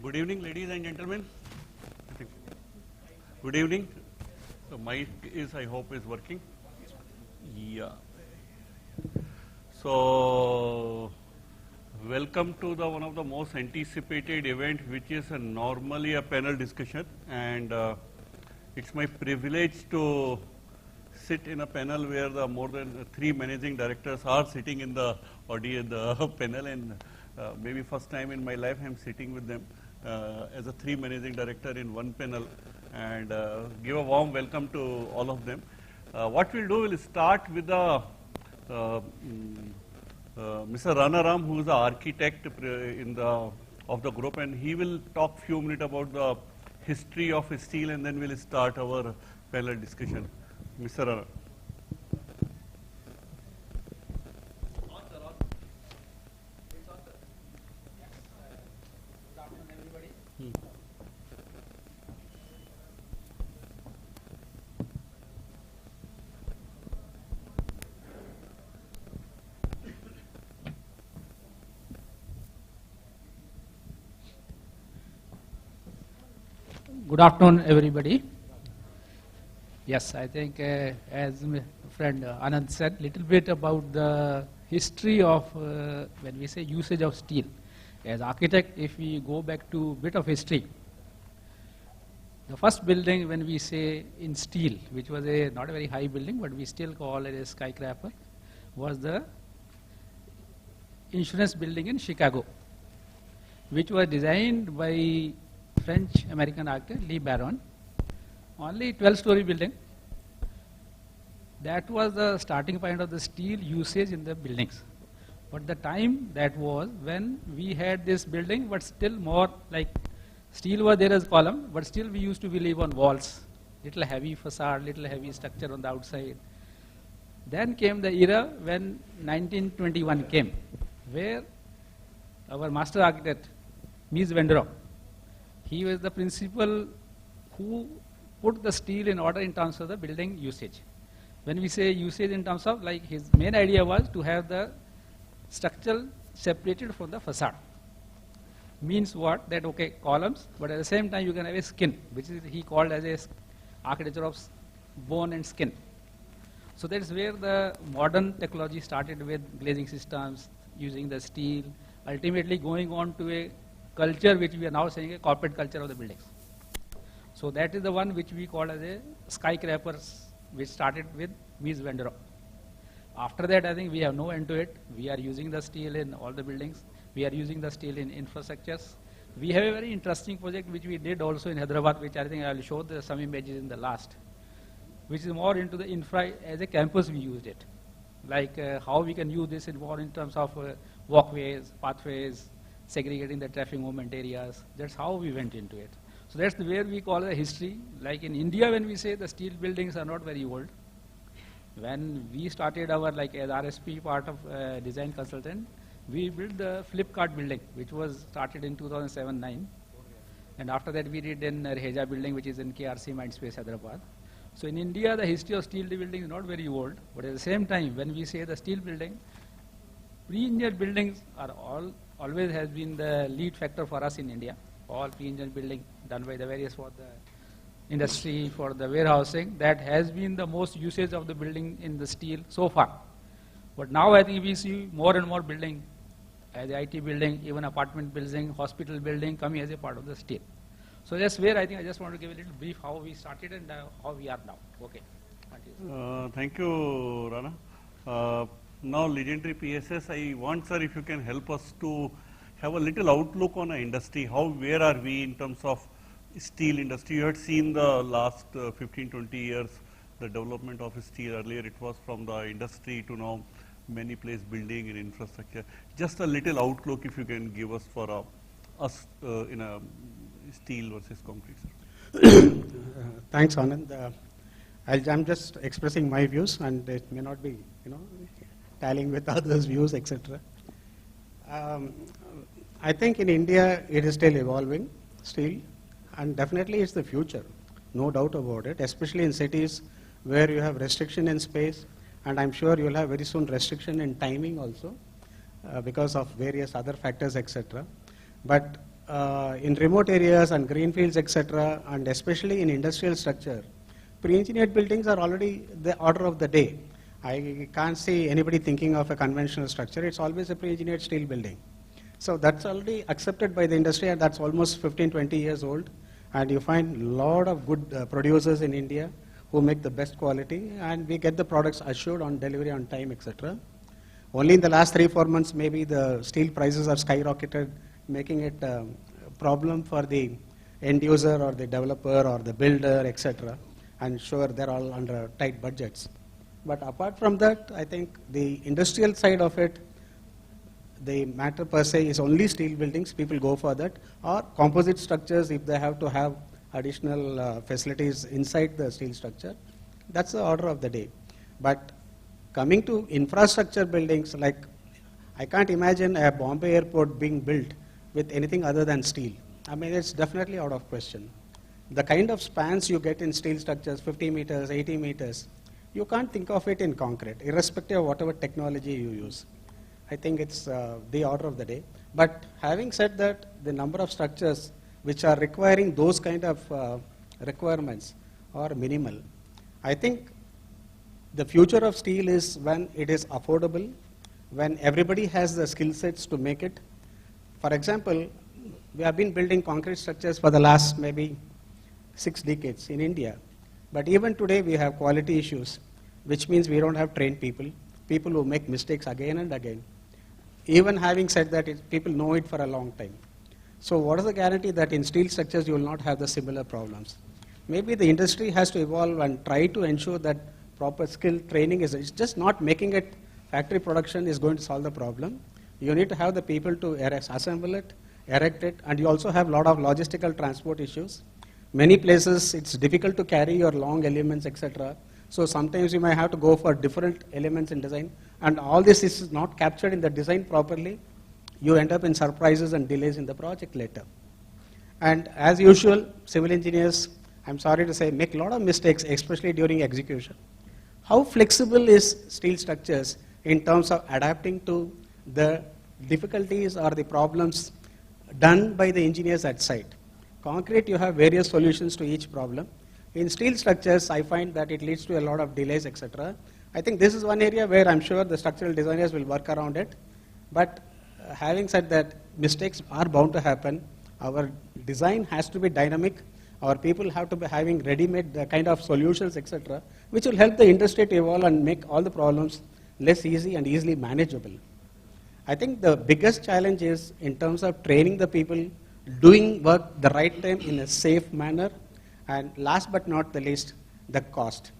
Good evening, ladies and gentlemen. Good evening. The mic is, I hope, is working. Yeah. So, welcome to the one of the most anticipated event, which is normally a panel discussion, and it's my privilege to sit in a panel where the more than 3 managing directors are sitting in the audience, the panel, and maybe first time in my life I'm sitting with them as a 3 managing director in one panel, and give a warm welcome to all of them. What we'll do, we'll start with the Mr. RANA, who is the architect in of the group, and he will talk few minutes about the history of steel, and then we'll start our panel discussion. Mr. RANA. Good afternoon, everybody. Yes, I think as my friend Anand said, little bit about the history of when we say usage of steel. As architect, if we go back to a bit of history, the first building when we say in steel, which was not a very high building, but we still call it a skyscraper, was the insurance building in Chicago, which was designed by French-American architect Lee Baron. Only 12-story building. That was the starting point of the steel usage in the buildings. But the time that was when we had this building, but still more like steel was there as column, but still we used to believe on walls, little heavy facade, little heavy structure on the outside. Then came the era when 1921 came, where our master architect, Mies van der Rohe, he was the principal who put the steel in order in terms of the building usage. When we say usage in terms of, like, his main idea was to have the structure separated from the facade. Means what? That okay, columns, but at the same time you can have a skin, which is he called as a architecture of bone and skin. So that's where the modern technology started with glazing systems, using the steel, ultimately going on to a culture which we are now saying a corporate culture of the buildings. So that is the one which we call as a skyscrapers, which started with Mies van der Rohe. After that, I think we have no end to it. We are using the steel in all the buildings. We are using the steel in infrastructures. We have a very interesting project which we did also in Hyderabad, which I think I will show some images in the last, which is more into the infra. As a campus we used it. Like how we can use this in more in terms of walkways, pathways, segregating the traffic movement areas. That's how we went into it. So that's where we call the history. Like in India, when we say the steel buildings are not very old. When we started our, like as RSP part of design consultant, we built the Flipkart building, which was started in 2007-9. And after that we did in Reheja building, which is in KRC Mindspace, Hyderabad. So in India, the history of steel building is not very old. But at the same time, when we say the steel building, pre-engineered buildings are always has been the lead factor for us in India. All pre-engineered building done by the various for the industry, for the warehousing, that has been the most usage of the building in the steel so far. But now I think we see more and more building, as the IT building, even apartment building, hospital building coming as a part of the steel. So that's where I think I just want to give a little brief how we started and how we are now. Okay. Thank you, Rana. Now, legendary PSS, I want, sir, if you can help us to have a little outlook on the industry. Where are we in terms of steel industry? You had seen the last 15-20 years, the development of steel. Earlier it was from the industry to now many place building and infrastructure. Just a little outlook if you can give us for us in a steel versus concrete, sir. Thanks, Anand. I'm just expressing my views, and it may not be, tallying with others' views, etc. I think in India it is still evolving, steel, and definitely it's the future, no doubt about it, especially in cities where you have restriction in space, and I'm sure you'll have very soon restriction in timing also because of various other factors, etc. But in remote areas and greenfields, etc., and especially in industrial structure, pre-engineered buildings are already the order of the day. I can't see anybody thinking of a conventional structure. It's always a pre-engineered steel building. So that's already accepted by the industry, and that's almost 15, 20 years old. And you find a lot of good producers in India who make the best quality, and we get the products assured on delivery on time, etc. Only in the last 3-4 months, maybe the steel prices have skyrocketed, making it a problem for the end user or the developer or the builder, etc. And sure, they're all under tight budgets. But apart from that, I think the industrial side of it, the matter per se is only steel buildings, people go for that, or composite structures if they have to have additional facilities inside the steel structure. That's the order of the day. But coming to infrastructure buildings, like I can't imagine a Bombay airport being built with anything other than steel. I mean, it's definitely out of question. The kind of spans you get in steel structures, 50 meters, 80 meters, you can't think of it in concrete, irrespective of whatever technology you use. I think it's the order of the day. But having said that, the number of structures which are requiring those kind of requirements are minimal. I think the future of steel is when it is affordable, when everybody has the skill sets to make it. For example, we have been building concrete structures for the last maybe 6 decades in India. But even today we have quality issues, which means we don't have trained people who make mistakes again and again. Even having said that, people know it for a long time. So what is the guarantee that in steel structures you will not have the similar problems? Maybe the industry has to evolve and try to ensure that proper skill training is, it's just not making it factory production is going to solve the problem. You need to have the people to assemble it, erect it, and you also have a lot of logistical transport issues. Many places it's difficult to carry your long elements, etc. So sometimes you may have to go for different elements in design, and all this is not captured in the design properly. You end up in surprises and delays in the project later. And as usual, civil engineers, I'm sorry to say, make a lot of mistakes, especially during execution. How flexible is steel structures in terms of adapting to the difficulties or the problems done by the engineers at site? Concrete, you have various solutions to each problem. In steel structures, I find that it leads to a lot of delays, etc. I think this is one area where I'm sure the structural designers will work around it. But having said that, mistakes are bound to happen. Our design has to be dynamic. Our people have to be having ready-made kind of solutions, etc., which will help the industry to evolve and make all the problems less easy and easily manageable. I think the biggest challenge is in terms of training the people, doing work the right time in a safe manner, and last but not the least, the cost.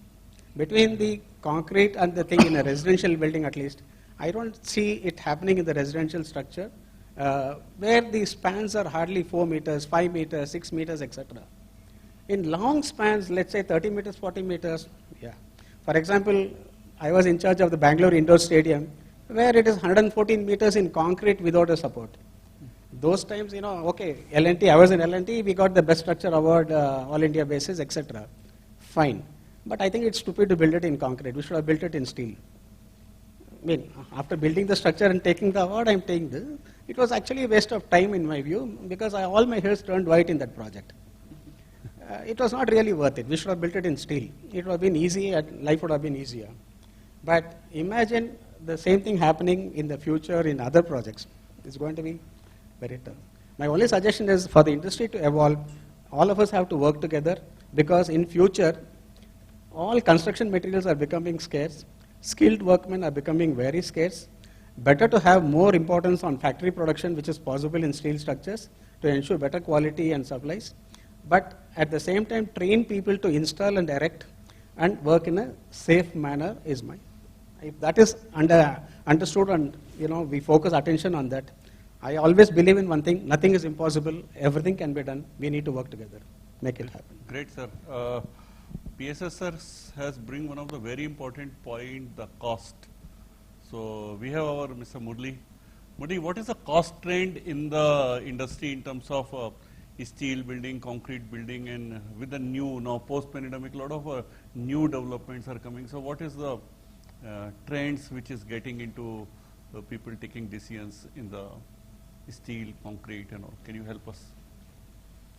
Between the concrete and the thing in a residential building at least, I don't see it happening in the residential structure where the spans are hardly 4 meters, 5 meters, 6 meters, etc. In long spans, let's say 30 meters, 40 meters, yeah. For example, I was in charge of the Bengaluru indoor stadium where it is 114 meters in concrete without a support. Those times, you know, okay, L&T, I was in L&T, we got the best structure award, all India basis, etc. Fine. But I think it's stupid to build it in concrete. We should have built it in steel. I mean, after building the structure and taking the award, I'm taking this. It was actually a waste of time in my view because all my hairs turned white in that project. It was not really worth it. We should have built it in steel. It would have been easy and life would have been easier. But imagine the same thing happening in the future in other projects. It's going to be very tough. My only suggestion is for the industry to evolve, all of us have to work together because in future, all construction materials are becoming scarce. Skilled workmen are becoming very scarce. Better to have more importance on factory production, which is possible in steel structures, to ensure better quality and supplies. But at the same time, train people to install and erect and work in a safe manner is my. If that is understood and we focus attention on that, I always believe in one thing: nothing is impossible. Everything can be done. We need to work together, make it happen. Great, sir. PSS sir has bring one of the very important point, the cost. So we have our Mr. Murali. Murali, what is the cost trend in the industry in terms of steel building, concrete building, and with the new now post-pandemic, a lot of new developments are coming. So what is the trends which is getting into people taking decisions in the steel, concrete and all. Can you help us?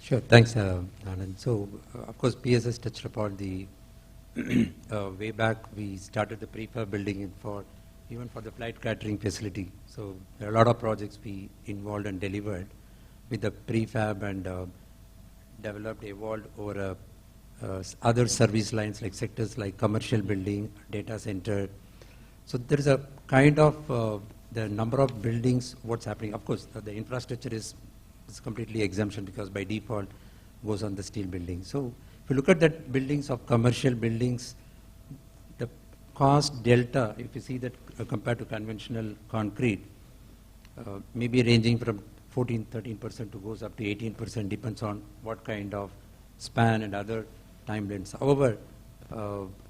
Sure, thanks, Anand. So, of course, PSS touched upon the way back we started the prefab building even for the flight catering facility. So, there are a lot of projects we involved and delivered with the prefab and developed, evolved over other service lines like sectors like commercial building, data center. So, there is a kind of the number of buildings, what's happening. Of course, the infrastructure is completely exemption because by default goes on the steel building. So if you look at that buildings of commercial buildings, the cost delta, if you see that compared to conventional concrete, maybe ranging from 14-13% to goes up to 18%, depends on what kind of span and other time lengths. However,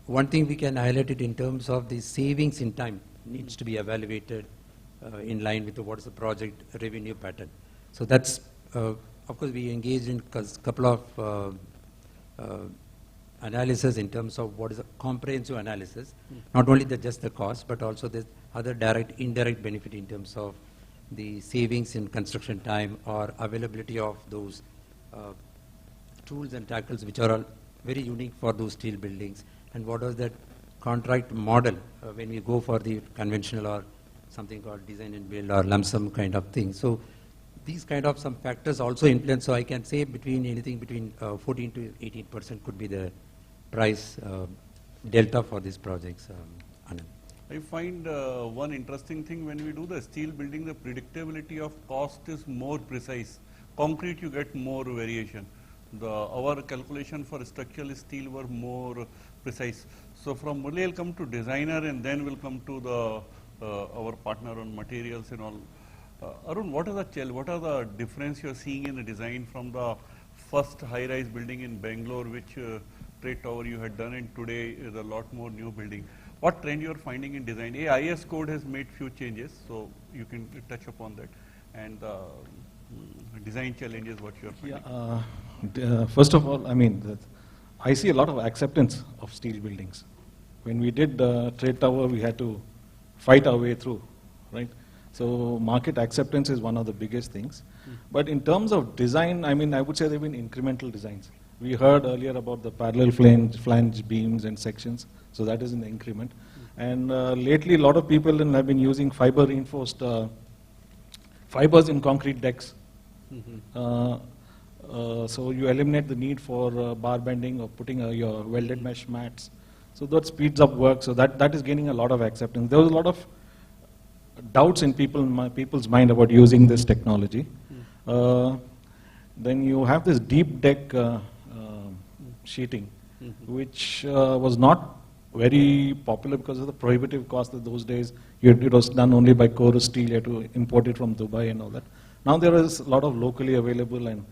one thing we can highlight it in terms of the savings in time needs to be evaluated in line with what is the project revenue pattern. So that's, of course, we engaged in a couple of analysis in terms of what is a comprehensive analysis, not only just the cost, but also the other direct, indirect benefit in terms of the savings in construction time or availability of those tools and tackles which are all very unique for those steel buildings, and what was that contract model when we go for the conventional or something called design and build or lump sum kind of thing. So these kind of some factors also influence. So I can say anything between 14 to 18% could be the price delta for these projects. Anand. I find one interesting thing when we do the steel building, the predictability of cost is more precise. Concrete, you get more variation. Our calculation for structural steel were more precise. So from Murali, I'll come to designer and then we'll come to our partner on materials and all. Arun, what are the difference you're seeing in the design from the first high-rise building in Bengaluru, which trade tower you had done, and today is a lot more new building? What trend you're finding in design? IS code has made few changes, so you can touch upon that. And design challenges, what you're finding? Yeah, first of all, I mean, I see a lot of acceptance of steel buildings. When we did trade tower, we had to fight our way through, right? So market acceptance is one of the biggest things. But in terms of design, I mean, I would say there have been incremental designs. We heard earlier about the parallel flange beams and sections, so that is an increment. And lately, a lot of people have been using fiber reinforced fibers in concrete decks. So you eliminate the need for bar bending or putting your welded mesh mats. So that speeds up work. So that is gaining a lot of acceptance. There was a lot of doubts in people's mind about using this technology. Then you have this deep deck sheeting, which was not very popular because of the prohibitive cost of those days. It was done only by Chorus Steel. You had to import it from Dubai and all that. Now there is a lot of locally available and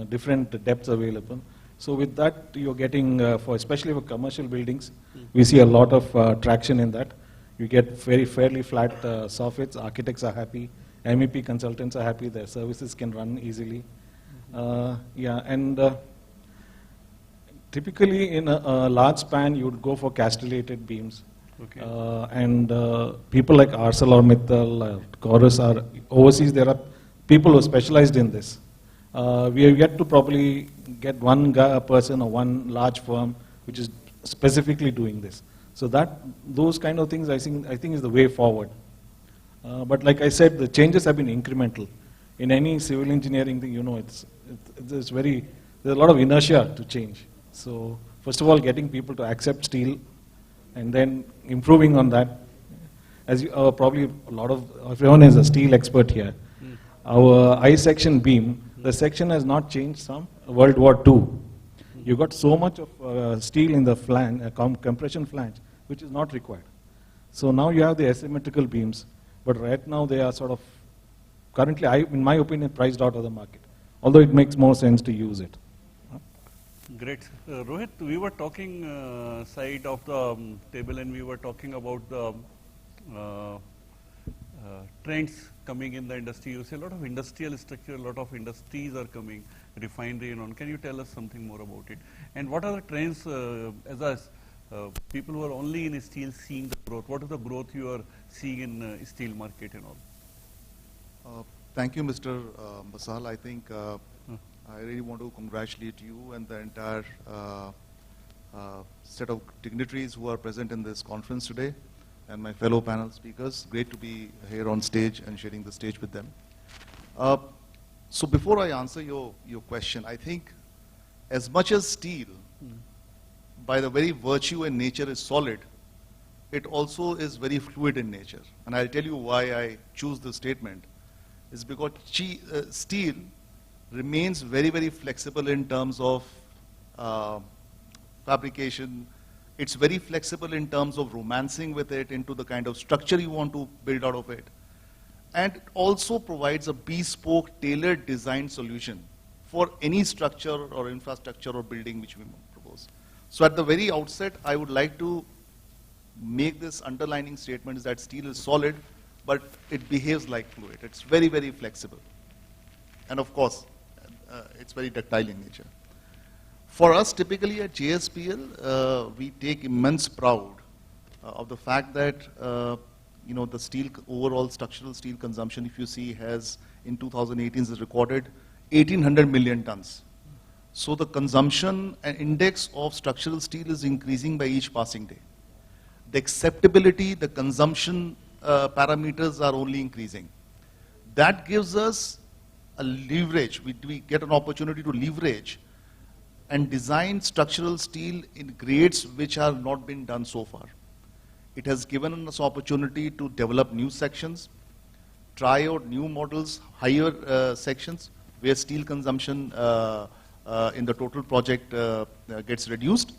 different depths available. So with that, you're getting, especially for commercial buildings, we see a lot of traction in that. You get fairly flat soffits. Architects are happy. MEP consultants are happy. Their services can run easily. Typically in a large span, you would go for castellated beams. Okay. And people like ArcelorMittal, Chorus are overseas. There are people who are specialized in this. We have yet to probably get one person or one large firm which is specifically doing this. So those kind of things I think is the way forward. But like I said, the changes have been incremental. In any civil engineering thing, you know, there's a lot of inertia to change. So first of all, getting people to accept steel, and then improving on that. As you, probably everyone is a steel expert here. Our I-section beam, the section has not changed from World War II. You got so much of steel in the flange, compression flange, which is not required. So now you have the asymmetrical beams, but right now they are sort of, currently, in my opinion, priced out of the market, although it makes more sense to use it. Great. Rohit, we were talking side of the table and we were talking about the trends coming in the industry. You say a lot of industrial structure, a lot of industries are coming, refinery and on. Can you tell us something more about it? And what are the trends as people who are only in steel seeing the growth? What is the growth you are seeing in steel market and all? Thank you, Mr. BASAL. I think I really want to congratulate you and the entire set of dignitaries who are present in this conference today, and my fellow panel speakers. Great to be here on stage and sharing the stage with them. So before I answer your question, I think as much as steel, by the very virtue and nature is solid, it also is very fluid in nature. And I'll tell you why I choose this statement. Is because steel remains very, very flexible in terms of fabrication. It's very flexible in terms of romancing with it into the kind of structure you want to build out of it. And it also provides a bespoke, tailored design solution for any structure or infrastructure or building which we propose. So at the very outset, I would like to make this underlining statement is that steel is solid, but it behaves like fluid. It's very, very flexible. And of course, it's very ductile in nature. For us, typically at JSPL, we take immense pride of the fact that the steel, overall structural steel consumption, if you see, has in 2018 is recorded 1,800 million tons. So the consumption and index of structural steel is increasing by each passing day. The acceptability, the consumption parameters are only increasing. That gives us a leverage. We get an opportunity to leverage and design structural steel in grades which have not been done so far. It has given us opportunity to develop new sections, try out new models, higher sections, where steel consumption in the total project gets reduced.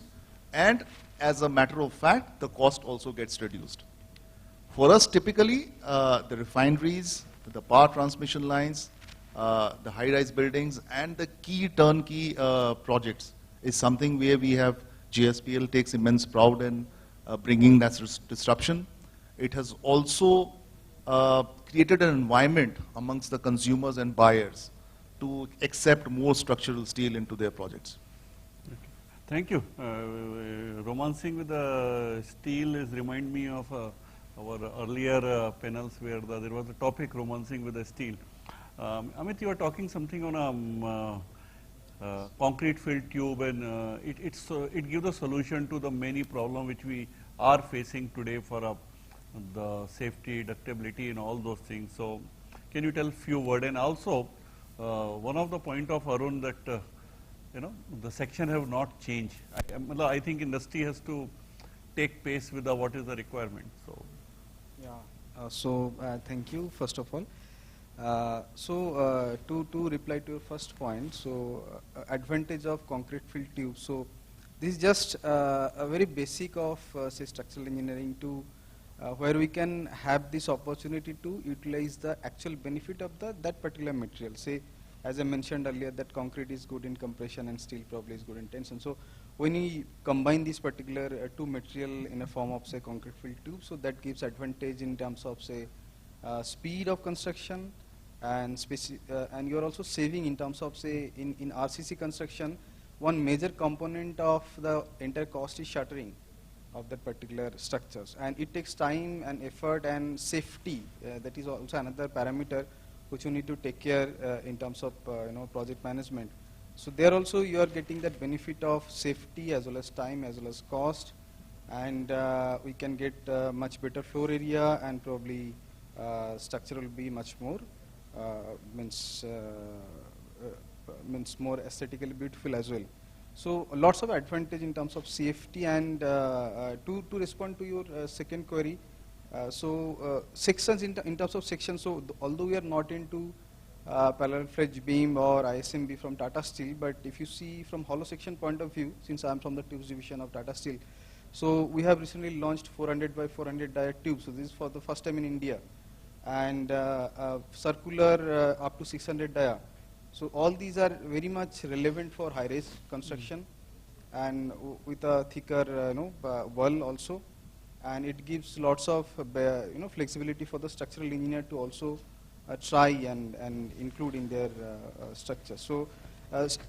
And as a matter of fact, the cost also gets reduced. For us, typically, the refineries, the power transmission lines, the high-rise buildings, and the key turnkey projects is something where we have, JSPL takes immense pride in bringing that disruption. It has also created an environment amongst the consumers and buyers to accept more structural steel into their projects. Thank you. Romancing with the steel is remind me of our earlier panels where there was a topic romancing with the steel. Amit, you were talking something on a concrete filled tube, and it gives a solution to the many problems which we are facing today for the safety, ductability, and all those things. So, can you tell a few words? And also, one of the point of ARUN that the section have not changed. I think industry has to take pace with what is the requirement. So, yeah. Thank you first of all. To reply to your first point, advantage of concrete filled tube. So this is just a very basic of say structural engineering to where we can have this opportunity to utilize the actual benefit of that particular material. Say, as I mentioned earlier, that concrete is good in compression and steel probably is good in tension. So when we combine these particular two material in a form of say concrete filled tube, so that gives advantage in terms of say speed of construction, and you're also saving in terms of say in RCC construction, one major component of the entire cost is shuttering of that particular structures, and it takes time and effort and safety. That is also another parameter which you need to take care in terms of project management. So there also you are getting that benefit of safety as well as time as well as cost, and we can get much better floor area, and probably structure will be much more means more aesthetically beautiful as well. So lots of advantage in terms of safety. And to respond to your second query, sections in terms of sections. So although we are not into parallel fledge beam or ISMB from Tata Steel, but if you see from hollow section point of view, since I am from the tubes division of Tata Steel, so we have recently launched 400 by 400 dia tubes. So this is for the first time in India, and circular up to 600 dia. So all these are very much relevant for high-rise construction, and with a thicker wall also, and it gives lots of flexibility for the structural engineer to also try and include in their structure. So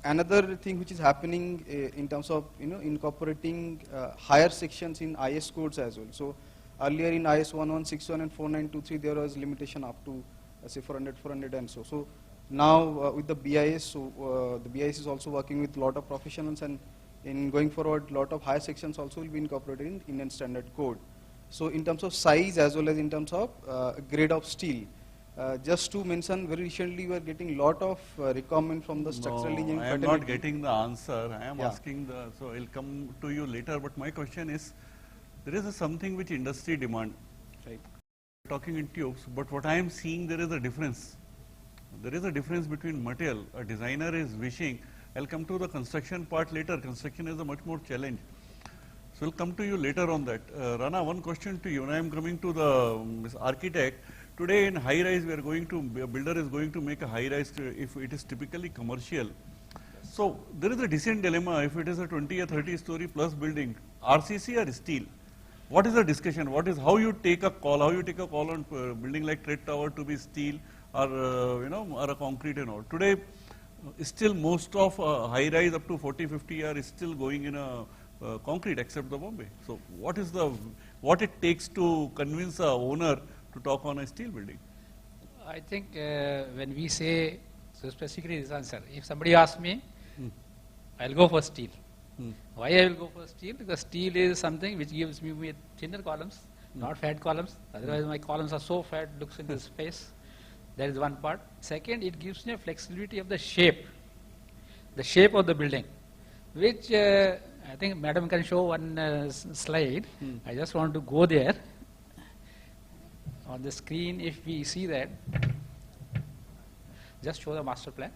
another thing which is happening in terms of incorporating higher sections in IS codes as well. So earlier in IS 1161 and 4923 there was limitation up to say 400 and so. So now with the BIS, so the BIS is also working with a lot of professionals, and in going forward, lot of higher sections also will be incorporated in Indian Standard Code. So in terms of size as well as in terms of grade of steel, just to mention, very recently we are getting lot of requirement from the structural engineering I am fraternity. not getting the answer. I am Yeah. asking the, so I'll come to you later, but my question is, there is something which industry demand. Right. Talking in tubes, but what I am seeing, there is a difference. There is a difference between material. A designer is wishing, I'll come to the construction part later. Construction is a much more challenge. So I'll come to you later on that. Rana, one question to you. When I am coming to the architect, today in high rise, we are going to, a builder is going to make a high rise if it is typically commercial. So there is a decent dilemma if it is a 20 or 30 story plus building, RCC or steel. What is the discussion? What is, how you take a call? How you take a call on building like Trade Tower to be steel or, or a concrete and all? Today, still most of high rise up to 40, 50 are still going in a concrete except the Bombay. So what is the, what it takes to convince a owner to talk on a steel building? I think when we say, so specifically this answer, if somebody asks me, I'll go for steel. Why I will go for steel? Because steel is something which gives me with thinner columns, not fat columns. Otherwise my columns are so fat, looks in the space. That is one part. Second, it gives me a flexibility of the shape of the building, which I think Madam can show one slide. I just want to go there. On the screen, if we see that, just show the master plan.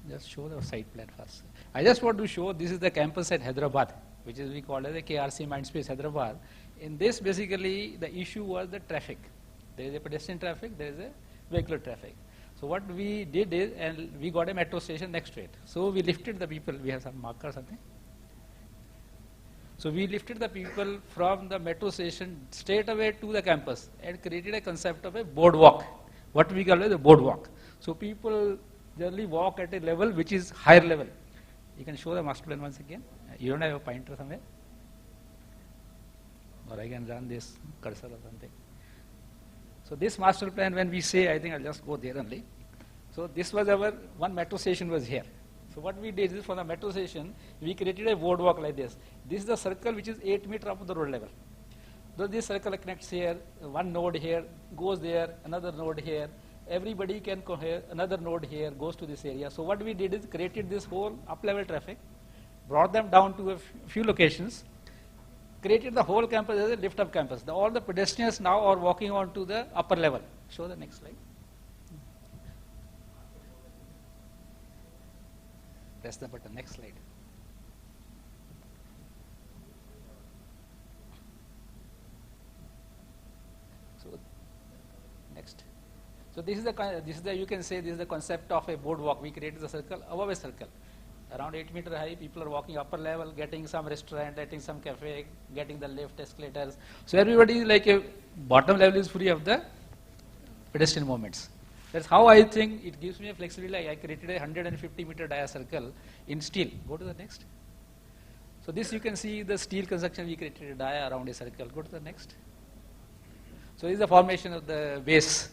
Just show the site plan first. I just want to show this is the campus at Hyderabad, which is we call as the KRC Mindspace Hyderabad. In this, basically, the issue was the traffic. There is a pedestrian traffic, there is a vehicular traffic. So what we did is, and we got a metro station next to it. So we lifted the people, we have some marker or something. So we lifted the people from the metro station straight away to the campus and created a concept of a boardwalk, what we call as a boardwalk. So people generally walk at a level which is higher level. You can show the master plan once again. You don't have a pointer somewhere? Or I can run this cursor or something. So this master plan, when we say, I think I'll just go there only. So this was our, one metro station was here. So what we did is for the metro station, we created a boardwalk like this. This is the circle which is 8 meters above the road level. So this circle connects here, one node here, goes there, another node here. Everybody can go here, another node here, goes to this area. So what we did is created this whole up-level traffic, brought them down to a few locations, created the whole campus as a lift-up campus. All the pedestrians now are walking on to the upper level. Show the next slide. Press the button, next slide. So, next. So this is the you can say this is the concept of a boardwalk. We created the circle above a circle. Around 8 meters high, people are walking upper level, getting some restaurant, getting some cafe, getting the lift, escalators. So everybody is like a bottom level is free of the pedestrian movements. That's how I think it gives me a flexibility. I created a 150 meter dia circle in steel. Go to the next. So this you can see the steel construction, we created a dia around a circle. Go to the next. So this is the formation of the base.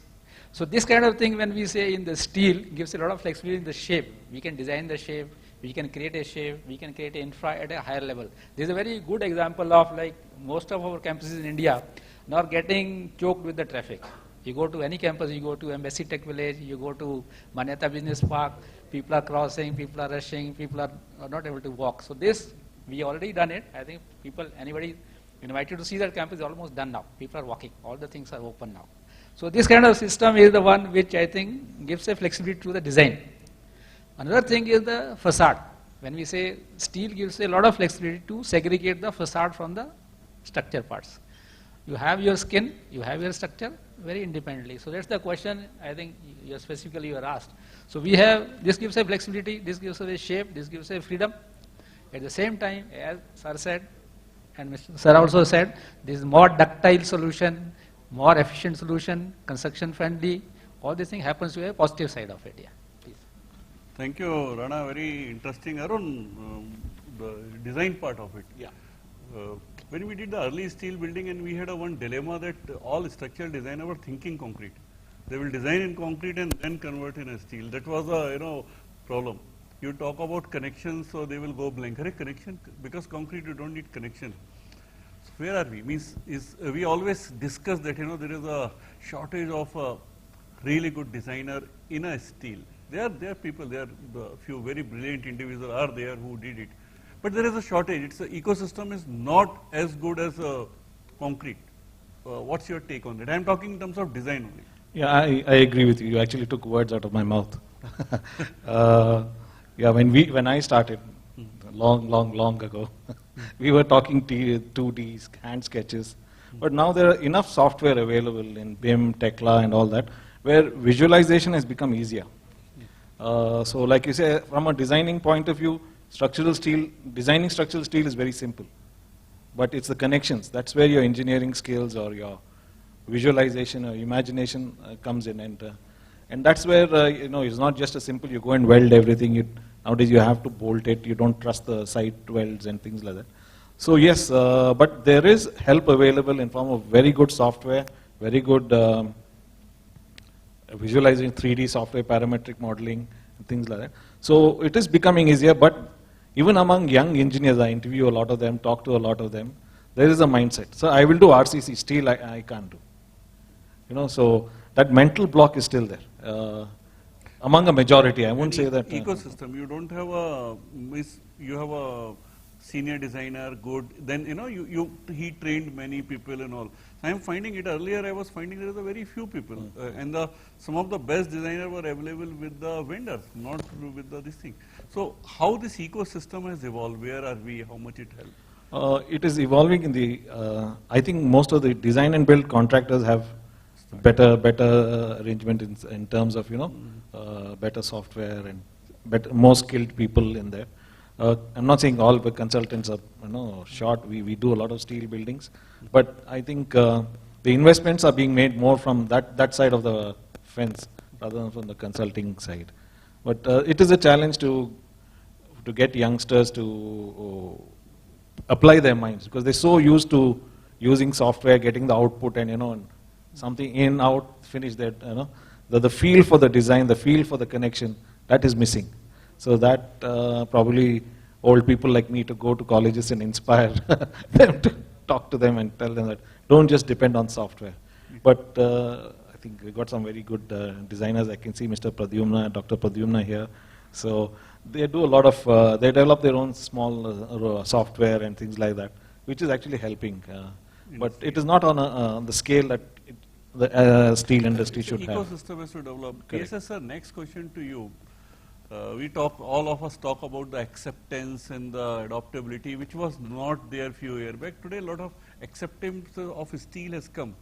So this kind of thing when we say in the steel gives a lot of flexibility in the shape. We can design the shape, we can create a shape, we can create an infra at a higher level. This is a very good example of like most of our campuses in India now getting choked with the traffic. You go to any campus, you go to Embassy Tech Village, you go to Manyata Business Park, people are crossing, people are rushing, people are not able to walk. So this, we already done it. I think people, anybody invited to see that campus is almost done now. People are walking, all the things are open now. So this kind of system is the one which I think gives a flexibility to the design. Another thing is the facade. When we say steel gives a lot of flexibility to segregate the facade from the structure parts. You have your skin, you have your structure very independently. So that's the question I think you specifically you are asked. So we have, this gives a flexibility, this gives us a shape, this gives a freedom. At the same time, as Sir said, and Mr. Sir also said, this is more ductile solution, more efficient solution, construction friendly. All these things happens to a positive side of it. Yeah, please. Thank you, Rana. Very interesting. Arun, the design part of it. Yeah. when we did the early steel building, and we had a one dilemma that all structural designers were thinking concrete. They will design in concrete and then convert in a steel. That was a problem. You talk about connections, so they will go blank. Correct connection, because concrete you don't need connection. So where are we? We always discuss that there is a shortage of a really good designer in a steel. There are people, there are few very brilliant individuals are there who did it. But there is a shortage. It's the ecosystem is not as good as concrete. What's your take on that? I'm talking in terms of design only. Yeah, I agree with you. You actually took words out of my mouth. Yeah, when I started, long ago, we were talking 2D, hand sketches. But now there are enough software available in BIM, Tekla and all that, where visualization has become easier. So like you say, from a designing point of view, designing structural steel is very simple. But it's the connections. That's where your engineering skills or your visualization or imagination comes in. And that's where, it's not just a simple, you go and weld everything. Nowadays you have to bolt it. You don't trust the site welds and things like that. So yes, but there is help available in form of very good software, very good visualizing 3D software, parametric modeling, and things like that. So it is becoming easier, but even among young engineers, I interview a lot of them, talk to a lot of them, there is a mindset. So I will do RCC, steel I can't do. So that mental block is still there. Among a majority, I won't say that. Ecosystem, you don't have you have a senior designer, good, then he trained many people and all. I am finding it, earlier I was finding there is a very few people, and some of the best designers were available with the vendors, not with this thing. So how this ecosystem has evolved, where are we, how much it helps? It is evolving in the, I think most of the design and build contractors have better arrangement in terms of, better software and more skilled people in there. I'm not saying all the consultants are short. We do a lot of steel buildings, but I think the investments are being made more from that side of the fence rather than from the consulting side. But it is a challenge to get youngsters to apply their minds, because they're so used to using software, getting the output, and something in, out, finish that. The feel for the design, the feel for the connection, that is missing. So that probably old people like me to go to colleges and inspire them to talk to them and tell them that don't just depend on software. But I think we got some very good designers. I can see Mr. Pradyumna, Dr. Pradyumna here. So they do a lot of, they develop their own small software and things like that, which is actually helping. But it is not on the scale that the steel industry should have. Ecosystem has to develop. KSS sir, next question to you. All of us talk about the acceptance and the adaptability, which was not there few years back. Today, a lot of acceptance of steel has come.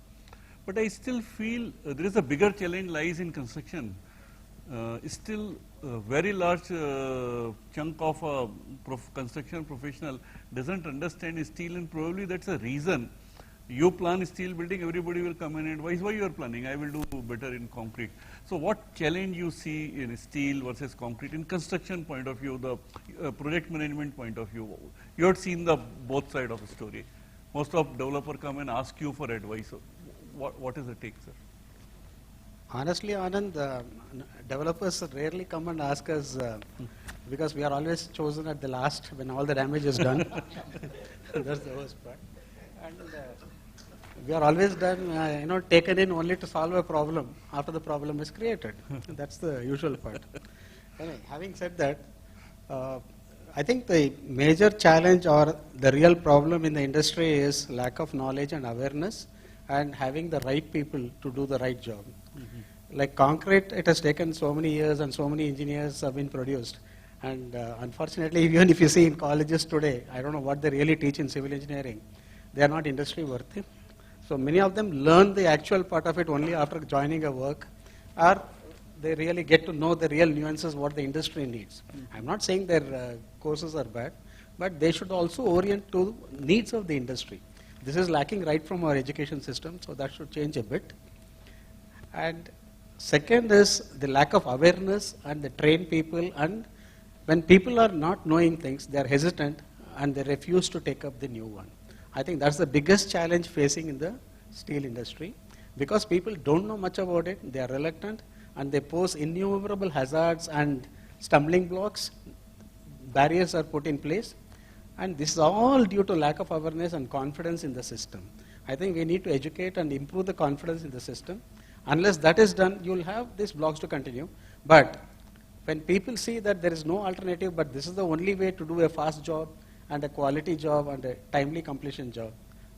But I still feel there is a bigger challenge lies in construction. Still, a very large chunk of a construction professional doesn't understand steel, and probably that's a reason. You plan steel building, everybody will come and advise why you are planning. I will do better in concrete. So what challenge you see in steel versus concrete in construction point of view, the project management point of view? You have seen the both side of the story. Most of developer come and ask you for advice. So what is the take, sir? Honestly, Anand, developers rarely come and ask us because we are always chosen at the last when all the damage is done. That's the worst part. And we are always done, taken in only to solve a problem after the problem is created. That's the usual part. Anyway, having said that, I think the major challenge or the real problem in the industry is lack of knowledge and awareness and having the right people to do the right job. Like concrete, it has taken so many years and so many engineers have been produced. And unfortunately, even if you see in colleges today, I don't know what they really teach in civil engineering. They are not industry worthy. So many of them learn the actual part of it only after joining a work, or they really get to know the real nuances what the industry needs. I'm not saying their courses are bad, but they should also orient to needs of the industry. This is lacking right from our education system, so that should change a bit. And second is the lack of awareness and the trained people, and when people are not knowing things, they are hesitant and they refuse to take up the new one. I think that's the biggest challenge facing in the steel industry, because people don't know much about it, they are reluctant, and they pose innumerable hazards and stumbling blocks. Barriers are put in place, and this is all due to lack of awareness and confidence in the system. I think we need to educate and improve the confidence in the system. Unless that is done, you'll have these blocks to continue. But when people see that there is no alternative, but this is the only way to do a fast job and a quality job and a timely completion job,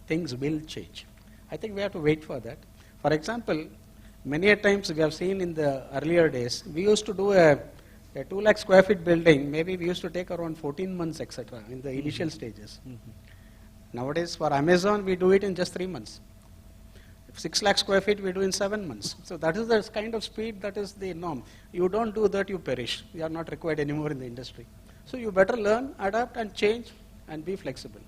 things will change. I think we have to wait for that. For example, many a times we have seen in the earlier days, we used to do a 2 lakh square feet building, maybe we used to take around 14 months, etc., in the initial stages. Nowadays, for Amazon, we do it in just 3 months. 6 lakh square feet, we do in 7 months. So that is the kind of speed that is the norm. You don't do that, you perish. You are not required anymore in the industry. So you better learn, adapt, and change, and be flexible.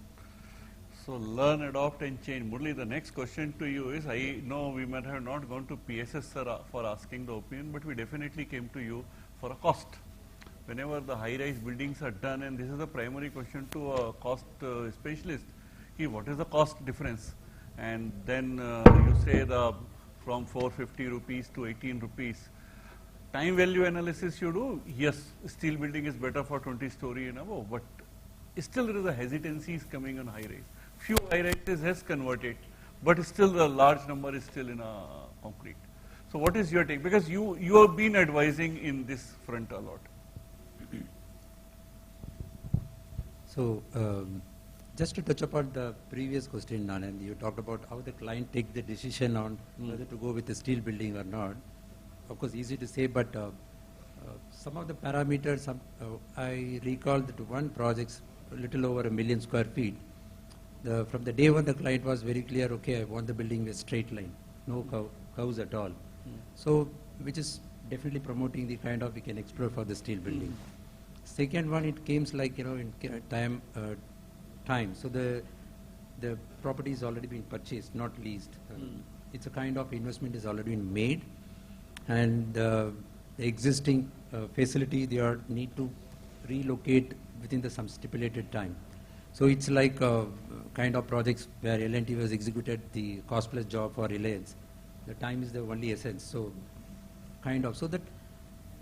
So learn, adopt, and change. Murali, the next question to you is, I know we might have not gone to PSS sir for asking the opinion, but we definitely came to you for a cost. Whenever the high-rise buildings are done, and this is the primary question to a cost specialist, what is the cost difference? And then you say from 450 rupees to 18 rupees. Time value analysis you do, yes, steel building is better for 20 story and above, but still there is a hesitancy is coming on high-rise. Few high-rises has converted, but still the large number is still in a concrete. So what is your take? Because you have been advising in this front a lot. So just to touch upon the previous question, Anand, you talked about how the client takes the decision on whether to go with a steel building or not. Of course, easy to say, but some of the parameters, I recall that one project, a little over 1 million square feet, from the day when the client was very clear, okay, I want the building with a straight line, no curves at all. So, which is definitely promoting the kind of we can explore for the steel building. Second one, it came like, in time. So the property is already been purchased, not leased. It's a kind of investment is already been made, and the existing facility they need to relocate within some stipulated time. So it's like kind of projects where L&T was executed the cost plus job for Reliance. The time is the only essence. So kind of, so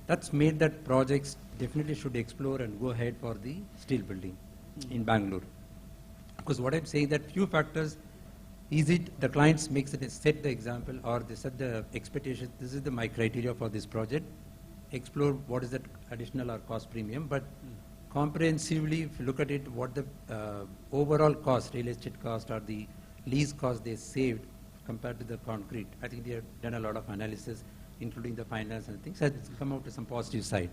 that's made that projects definitely should explore and go ahead for the steel building in Bangalore. Because what I'm saying that few factors, is it the clients set the example or they set the expectation, this is my criteria for this project, explore what is that additional or cost premium, but comprehensively if you look at it, what the overall cost, real estate cost or the lease cost they saved compared to the concrete. I think they have done a lot of analysis, including the finance and things, has come out to some positive side.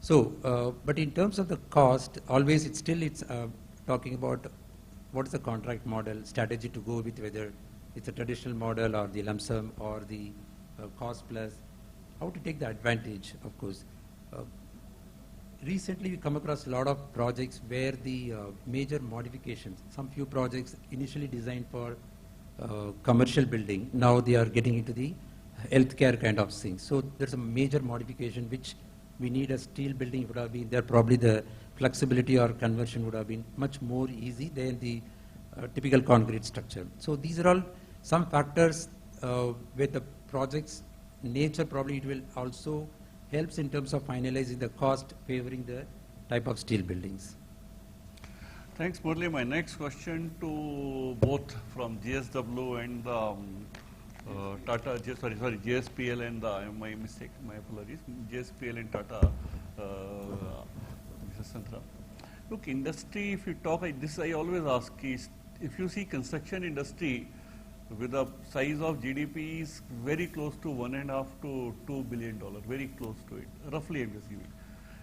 So, but in terms of the cost, always it's talking about what is the contract model, strategy to go with, whether it's a traditional model or the lump sum or the cost plus, how to take the advantage, of course. Recently we come across a lot of projects where the major modifications, some few projects initially designed for commercial building, now they are getting into the healthcare kind of thing. So there's a major modification which we need a steel building would have been there, probably the flexibility or conversion would have been much more easy than the typical concrete structure. So these are all some factors with the project's nature, probably it will also helps in terms of finalizing the cost favoring the type of steel buildings. Thanks, Murali. My next question to both from GSW and Tata, JSPL and my mistake, my apologies, JSPL and Tata, Mr. SANTRA. Look, industry, if you talk like this, I always ask, is if you see construction industry with a size of GDP is very close to $1.5 to $2 billion, very close to it, roughly I'm just giving.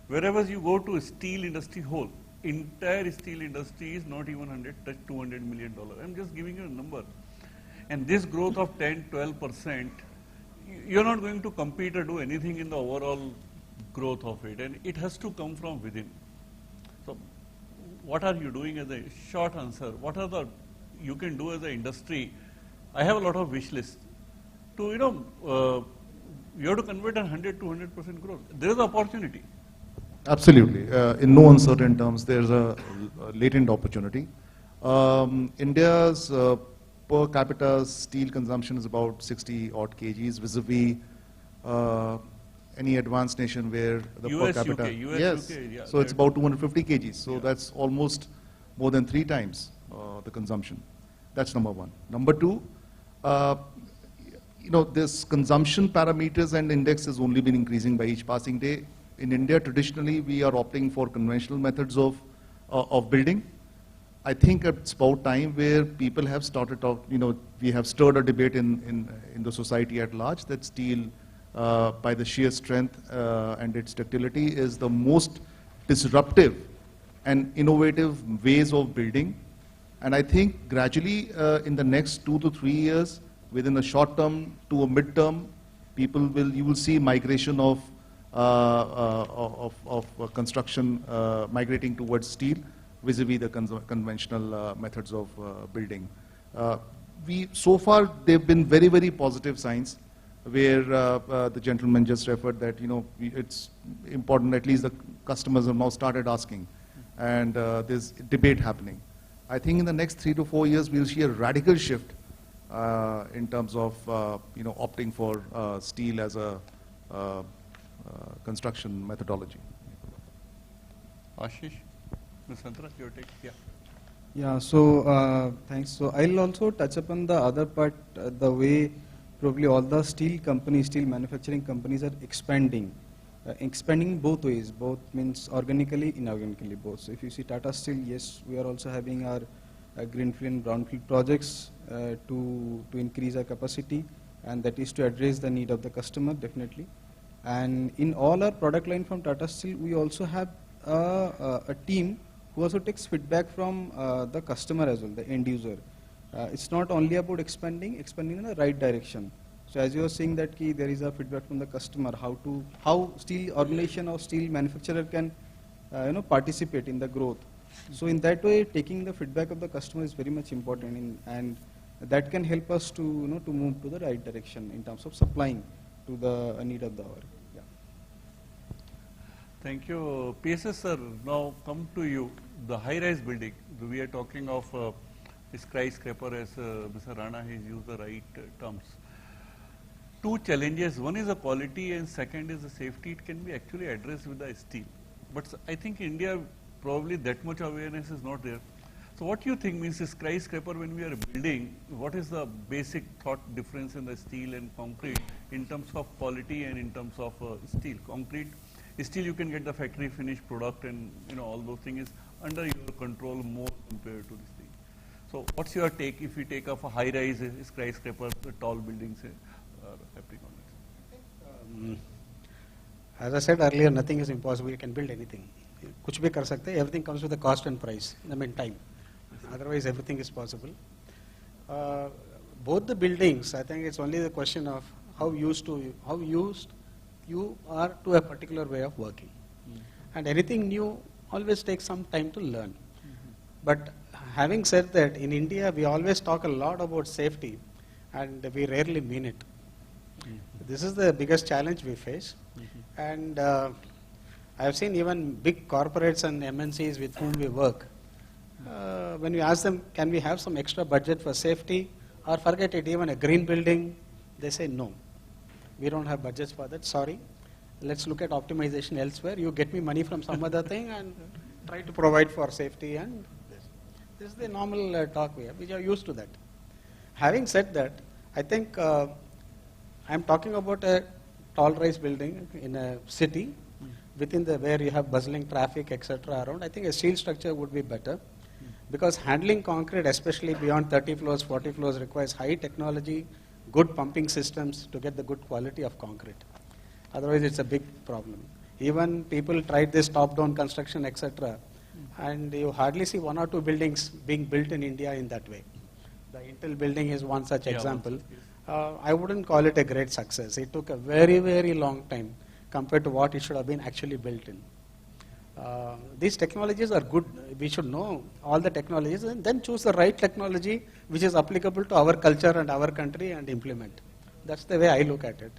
Wherever you go to steel industry whole, entire steel industry is not even touch $200 million. I'm just giving you a number. And this growth of 10-12%, you're not going to compete or do anything in the overall growth of it, and it has to come from within. So what are you doing as a short answer? What are the you can do as an industry? I have a lot of wish lists to, you have to convert 100 to 100% growth. There is opportunity. Absolutely. In no uncertain terms, there's a latent opportunity. India's per capita steel consumption is about 60 odd kgs vis-a-vis any advanced nation where the US, per capita. UK, US, yes. UK, yeah, So it's about 250 kgs. So yeah. that's almost more than 3 times the consumption. That's number one. Number two, this consumption parameters and index has only been increasing by each passing day. In India, traditionally, we are opting for conventional methods of building. I think it's about time where people have started to, we have stirred a debate in the society at large that steel, by the sheer strength and its ductility, is the most disruptive and innovative ways of building. And I think gradually in the next 2 to 3 years, within a short term to a mid term, you will see migration of construction migrating towards steel vis-a-vis the conventional methods of building. So far, they've been very, very positive signs where the gentleman just referred that, it's important, at least the customers have now started asking, and there's debate happening. I think in the next 3 to 4 years, we'll see a radical shift in terms of, opting for steel as a construction methodology. Ashish, Ms. SANTRA, your take? Yeah. Yeah, so thanks. So I'll also touch upon the other part, the way probably all the steel manufacturing companies are expanding. Expanding both ways, both means organically, inorganically, both. So if you see Tata Steel, yes, we are also having our greenfield and brownfield projects to increase our capacity, and that is to address the need of the customer, definitely. And in all our product line from Tata Steel, we also have a team who also takes feedback from the customer as well, the end user. It's not only about expanding in the right direction. So as you are saying that there is a feedback from the customer, how steel organization or steel manufacturer can participate in the growth. So in that way, taking the feedback of the customer is very much important, and that can help us to move to the right direction in terms of supplying to the need of the hour. Yeah. Thank you. PSS sir, now come to you. The high-rise building, we are talking of skyscraper, as Mr. Rana has used the right terms. 2 challenges, one is the quality and second is the safety. It can be actually addressed with the steel. But I think India, probably that much awareness is not there. So what do you think means a skyscraper when we are building, what is the basic thought difference in the steel and concrete in terms of quality and in terms of steel? Concrete, steel you can get the factory finished product and all those things is under your control more compared to this thing. So what's your take if we take off a high-rise skyscraper, the tall buildings are happening on it? As I said earlier, nothing is impossible. You can build anything. Kuch bhi kar sakte. Everything comes with a cost and price. I mean time. Otherwise, everything is possible. Both the buildings, I think it's only the question of how used you are to a particular way of working. And anything new always takes some time to learn. But having said that, in India, we always talk a lot about safety, and we rarely mean it. This is the biggest challenge we face. And I have seen even big corporates and MNCs with whom we work. When we ask them, can we have some extra budget for safety, or forget it, even a green building, they say no. We don't have budgets for that, sorry. Let's look at optimization elsewhere. You get me money from some other thing and try to provide for safety. And this is the normal talk we have. We are used to that. Having said that, I think I'm talking about a tall rise building in a city within where you have bustling traffic, etc. around. I think a steel structure would be better because handling concrete, especially beyond 30 floors, 40 floors, requires high technology, good pumping systems to get the good quality of concrete. Otherwise, it's a big problem. Even people tried this top-down construction, etc., and you hardly see 1 or 2 buildings being built in India in that way. The Intel building is one such example. I wouldn't call it a great success. It took a very, very long time compared to what it should have been actually built in. These technologies are good. We should know all the technologies and then choose the right technology which is applicable to our culture and our country and implement. That's the way I look at it.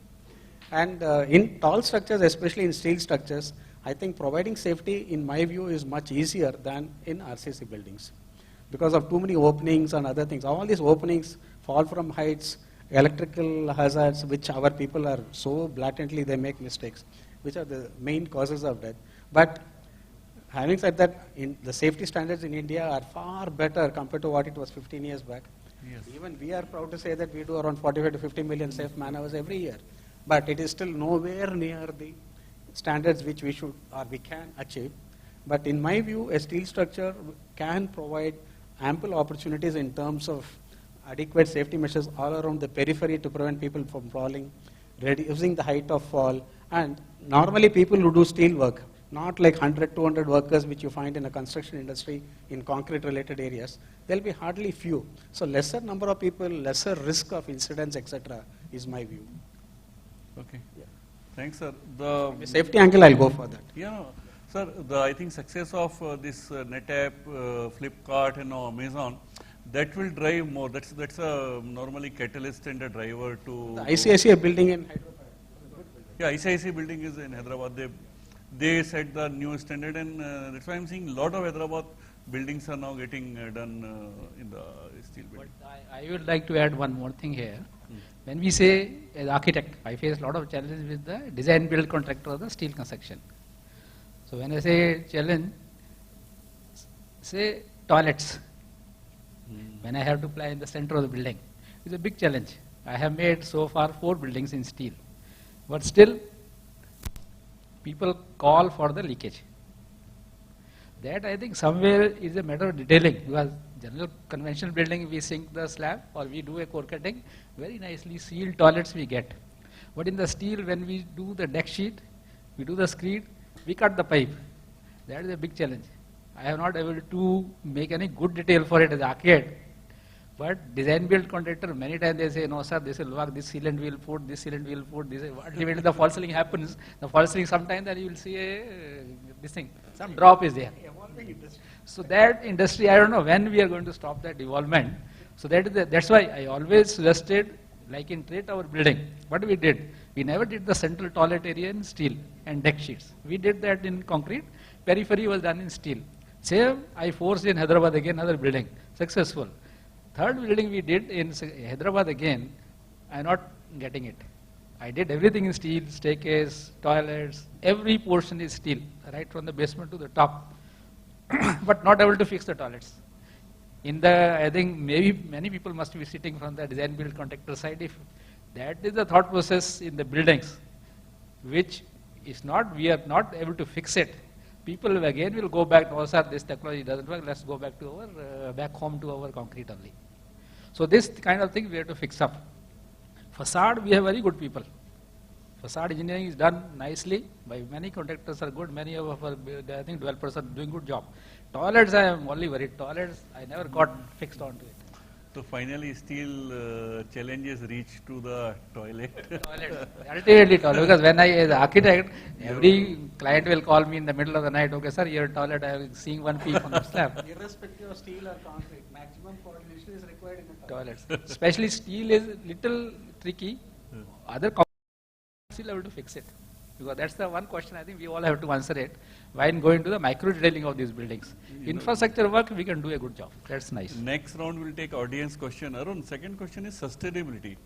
And in tall structures, especially in steel structures, I think providing safety, in my view, is much easier than in RCC buildings. because of too many openings and other things. All these openings, fall from heights, electrical hazards, which our people are so blatantly, they make mistakes, which are the main causes of death. But having said that, the safety standards in India are far better compared to what it was 15 years back. Yes. Even we are proud to say that we do around 45 to 50 million safe man-hours every year. But it is still nowhere near the standards which we should or we can achieve. But in my view, a steel structure can provide ample opportunities in terms of adequate safety measures all around the periphery to prevent people from falling, reducing the height of fall. And normally people who do steel work, not like 100, 200 workers which you find in a construction industry in concrete related areas, there will be hardly few. So lesser number of people, lesser risk of incidents, etc. is my view. Okay. Yeah. Thanks, sir. The safety angle, I'll go for that. Yeah, no, sir. I think success of this NetApp, Flipkart, and now Amazon, that will drive more. That's a normally catalyst and a driver to. The ICICI building in Hyderabad. Yeah, ICICI building is in Hyderabad. They set the new standard, and that's why I'm seeing a lot of Hyderabad buildings are now getting done in the steel building. But I would like to add one more thing here. When we say as architect, I face a lot of challenges with the design build contractor of the steel construction. So when I say challenge, say toilets. When I have to apply in the center of the building, it's a big challenge. I have made so far 4 buildings in steel, but still people call for the leakage. That I think somewhere is a matter of detailing, because general conventional building we sink the slab or we do a core cutting, very nicely sealed toilets we get. But in the steel, when we do the deck sheet, we do the screed, we cut the pipe. That is a big challenge. I have not able to make any good detail for it as arcade. But design build contractor, many times they say, no sir, this will work, this sealant will put, this sealant will put, this ultimately the false ceiling happens. The false ceiling sometimes then you will see this thing, some drop is there. So that industry, I don't know when we are going to stop that development. So that's why I always suggested, like in trade our building, what we did, we never did the central toilet area in steel and deck sheets. We did that in concrete, periphery was done in steel. Same, I forced in Hyderabad again, another building, successful. Third building we did in Hyderabad again, I'm not getting it. I did everything in steel, staircase, toilets, every portion is steel, right from the basement to the top, but not able to fix the toilets. I think maybe many people must be sitting from the design build contractor side. If that is the thought process in the buildings, which is not, we are not able to fix it. People again will go back, oh sir, this technology doesn't work, let's go back to our, back home to our concrete only. So this kind of thing we have to fix up. Facade, we have very good people. Facade engineering is done nicely by many contractors are good, many of our, I think developers are doing good job. Toilets, I am only worried. Toilets, I never got fixed onto it. So finally, still challenges reach to the toilet. Toilet, ultimately toilet. Because when I, as architect, every client will call me in the middle of the night. Okay, sir, your toilet, I am seeing one peak on the slab. Irrespective of steel or concrete, maximum coordination is required in the Toilets. Especially steel is little tricky. Other still able to fix it. Because that's the one question I think we all have to answer it while going to the micro detailing of these buildings. Infrastructure work, we can do a good job. That's nice. Next round we'll take audience question. Arun, second question is sustainability.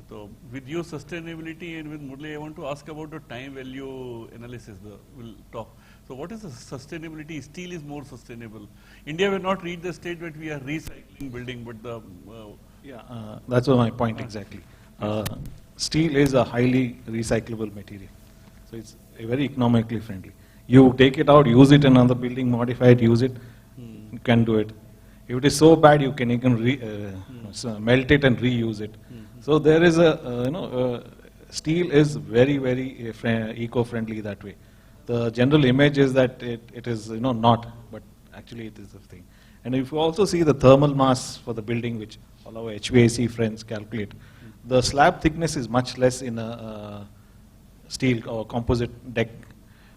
So with your sustainability and with Murali, I want to ask about the time value analysis. We'll talk. So what is the sustainability? Steel is more sustainable. India will not reach the stage that we are recycling building, but the... That's my point exactly. Steel is a highly recyclable material. So it's very economically friendly. You take it out, use it in another building, modify it, use it, you can do it. If it is so bad, you can melt it and reuse it. So there is steel is very, very eco-friendly that way. The general image is that it is not, but actually it is a thing. And if you also see the thermal mass for the building, which all our HVAC friends calculate, the slab thickness is much less in a steel or composite deck.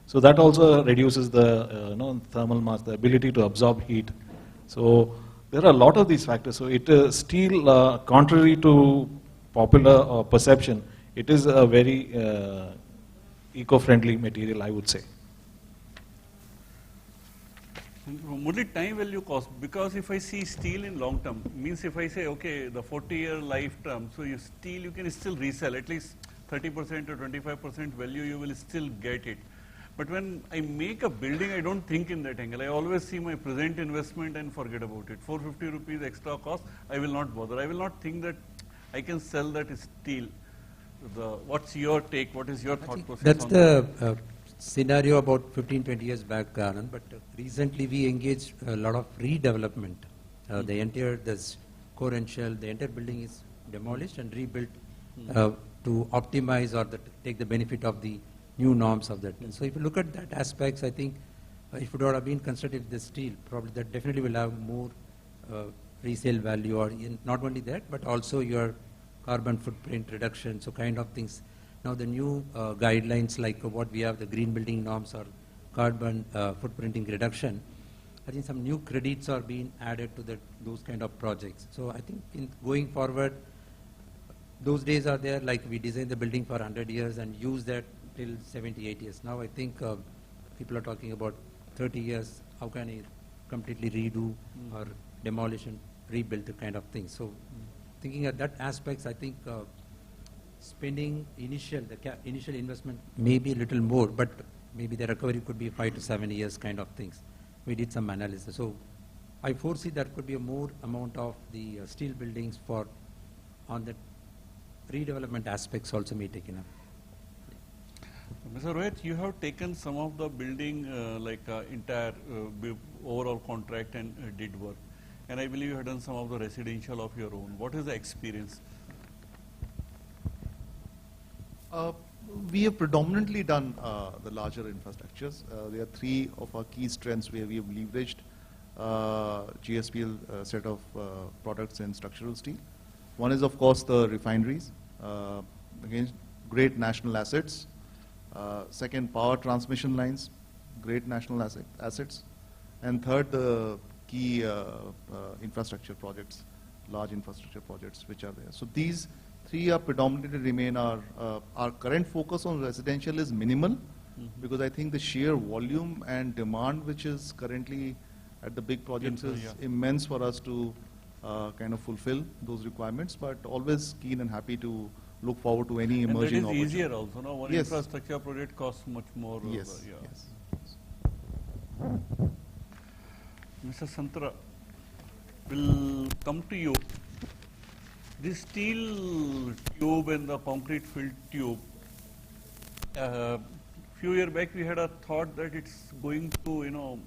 So that also reduces the thermal mass, the ability to absorb heat. So there are a lot of these factors. So steel, contrary to popular perception, it is a very eco-friendly material, I would say. Murali, time value cost, because if I see steel in long term, means if I say, okay, the 40-year life term, so steel you can still resell, at least 30% or 25% value you will still get it. But when I make a building, I don't think in that angle. I always see my present investment and forget about it. 450 rupees extra cost, I will not bother. I will not think that I can sell that steel. What's your take? What is your thought process That's on the that? scenario about 15, 20 years back, Anand, but recently we engaged a lot of redevelopment. The entire, this core and shell, the entire building is demolished and rebuilt to optimize or take the benefit of the new norms of that. So if you look at that aspects, I think if it would have been constructed with the steel, probably that definitely will have more resale value, or not only that, but also your carbon footprint reduction, so kind of things. Now the new guidelines like what we have, the green building norms or carbon footprinting reduction, I think some new credits are being added to those kind of projects. So I think in going forward, those days are there, like we design the building for 100 years and use that till 78 years. Now I think people are talking about 30 years, how can I completely redo or demolish and rebuild the kind of thing. So thinking at that aspects, I think spending initial investment may be a little more, but maybe the recovery could be 5 to 7 years kind of things. We did some analysis. So I foresee there could be a more amount of the steel buildings on the redevelopment aspects also may taken up. Mr. Rohit, you have taken some of the building entire overall contract and did work. And I believe you have done some of the residential of your own. What is the experience? We have predominantly done the larger infrastructures. There are three of our key strengths where we have leveraged GSPL set of products in structural steel. One is, of course, the refineries. Again, great national assets. Second, power transmission lines, great national assets. And third, the key infrastructure projects, large infrastructure projects which are there. So these three are predominantly remain our current focus on residential is minimal, because I think the sheer volume and demand which is currently at the big projects is immense for us to kind of fulfill those requirements, but always keen and happy to look forward to any emerging opportunity. And that is easier also, no? One infrastructure project costs much more. Yes. Mr. SANTRA, will come to you. This steel tube and the concrete filled tube, few years back we had a thought that it's going to,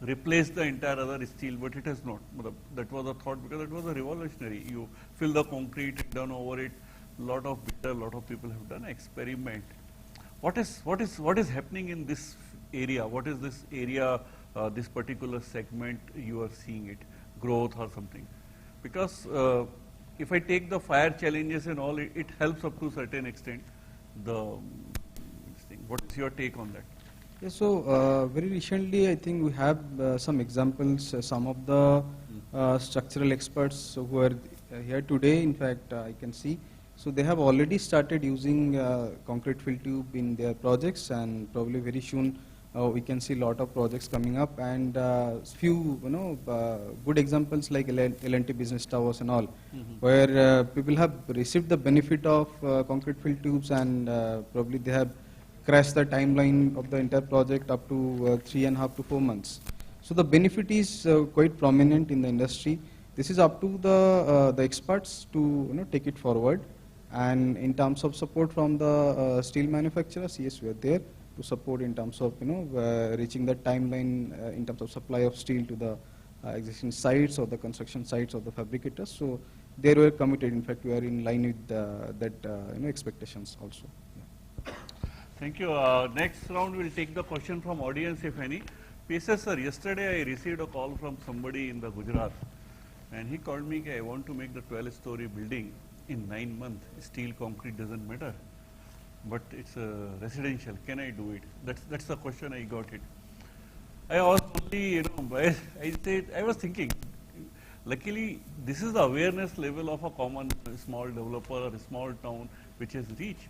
replace the entire other steel, but it has not. That was a thought because it was a revolutionary. You fill the concrete, done over it. Lot of people have done experiment. What is happening in this area? What is this area, this particular segment you are seeing it, growth or something? Because if I take the fire challenges and all, it helps up to a certain extent. What is your take on that? Yeah, so very recently, I think we have some examples. Some of the structural experts who are here today, in fact, I can see. So they have already started using concrete fill tube in their projects, and probably very soon we can see a lot of projects coming up, and few good examples like L&T Business Towers and all, where people have received the benefit of concrete fill tubes, and probably they have crashed the timeline of the entire project up to 3.5 to 4 months. So the benefit is quite prominent in the industry. This is up to the experts to take it forward. And in terms of support from the steel manufacturers, yes, we are there to support in terms of reaching the timeline in terms of supply of steel to the existing sites or the construction sites of the fabricators. So they were committed. In fact, we are in line with that expectations also. Yeah. Thank you. Next round we'll take the question from audience, if any. PSS sir, yesterday I received a call from somebody in the Gujarat, and he called me, I want to make the 12-story building in 9 months. Steel, concrete doesn't matter, but it's residential. Can I do it? That's the question I got it. I was only, I was thinking, luckily this is the awareness level of a common small developer or a small town which has reached.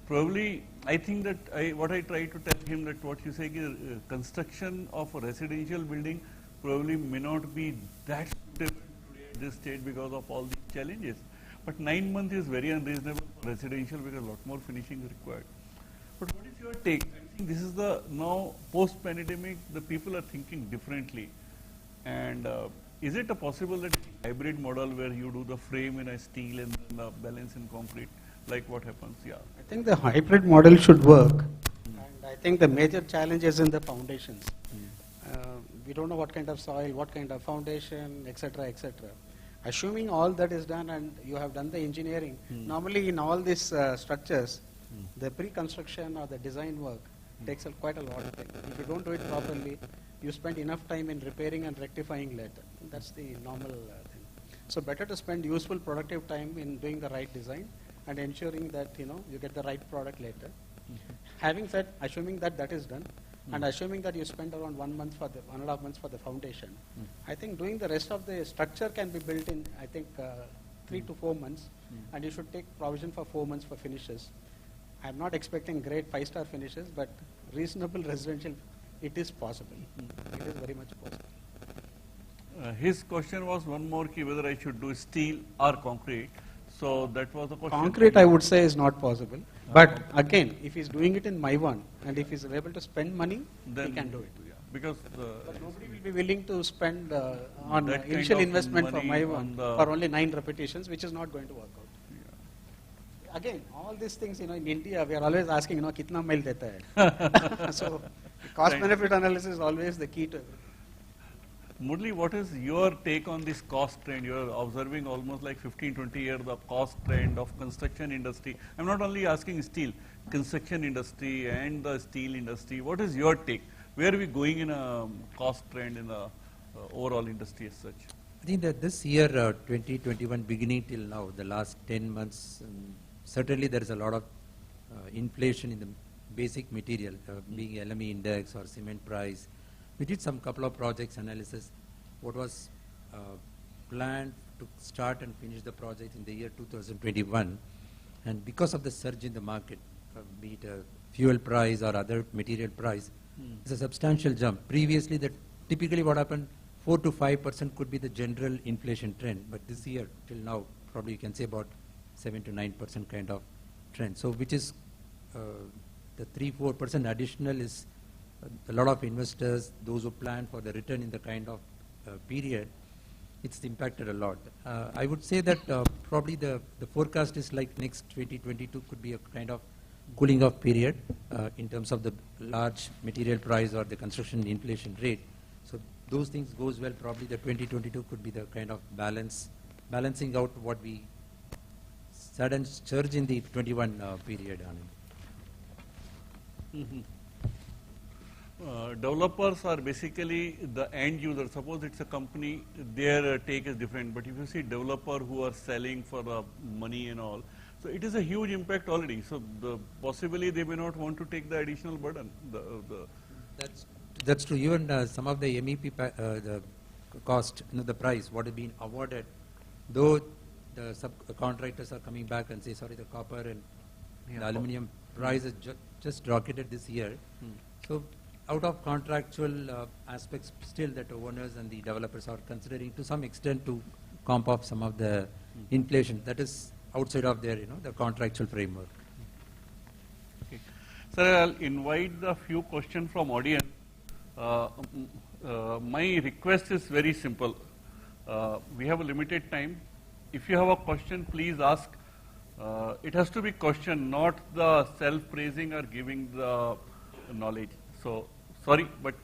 probably, I think that what I try to tell him that what you say is construction of a residential building probably may not be that suitable today at this stage because of all these challenges. But 9 months is very unreasonable for residential because a lot more finishing is required. But what is your take? I think this is the, now post-pandemic, the people are thinking differently. And is it a possible that hybrid model where you do the frame in a steel and then the balance in concrete, like what happens? Yeah. I think the hybrid model should work. And I think the major challenge is in the foundations. We don't know what kind of soil, what kind of foundation, etc., etc. Assuming all that is done and you have done the engineering, normally in all these structures, the pre-construction or the design work takes quite a lot of time. If you don't do it properly, you spend enough time in repairing and rectifying later. That's the normal thing. So better to spend useful, productive time in doing the right design and ensuring that you get the right product later. Having said, assuming that that is done, and assuming that you spend around 1 month for the 1.5 months for the foundation, I think doing the rest of the structure can be built in, I think, 3 to 4 months, and you should take provision for 4 months for finishes. I'm not expecting great 5-star finishes, but reasonable residential, it is possible. It is very much possible. His question was one more key, whether I should do steel or concrete. So that was the question. Concrete, I would say, is not possible. But again, if he's doing it in Maiwan, and if he's able to spend money, then he can do it. Yeah, because But nobody will be willing to spend on that kind initial of investment for money Maiwan on for only 9 repetitions, which is not going to work out. Again, all these things, in India, we are always asking, kitna mail deta hai? So, cost-benefit analysis is always the key to everything. Murali, what is your take on this cost trend? You are observing almost like 15-20 years of cost trend of construction industry. I'm not only asking steel, construction industry and the steel industry. What is your take? Where are we going in a cost trend in the overall industry as such? I think that this year, 2021, beginning till now, the last 10 months, certainly there is a lot of inflation in the basic material, being LME index or cement price. We did some couple of projects analysis. What was planned to start and finish the project in the year 2021, and because of the surge in the market, be it a fuel price or other material price, it's a substantial jump. Previously, typically what happened, 4 to 5% could be the general inflation trend, but this year till now, probably you can say about 7 to 9% kind of trend. So which is the 3-4% additional is a lot of investors, those who plan for the return in the kind of period, it's impacted a lot. I would say that probably the forecast is like next 2022 could be a kind of cooling off period in terms of the large material price or the construction inflation rate. So those things goes well, probably the 2022 could be the kind of balancing out what we sudden surge in the 21 period. Developers are basically the end user. Suppose it's a company, their take is different. But if you see developer who are selling for money and all, so it is a huge impact already. So possibly they may not want to take the additional burden. That's true. Even some of the MEP, the cost, the price, what has been awarded, though the subcontractors are coming back and say, sorry, the copper and the aluminum price has just rocketed this year. So out of contractual aspects still that owners and the developers are considering to some extent to comp off some of the inflation that is outside of their, the contractual framework. Okay. Sir, I'll invite a few questions from audience. My request is very simple. We have a limited time. If you have a question, please ask. It has to be question, not the self-praising or giving the knowledge. So, sorry, but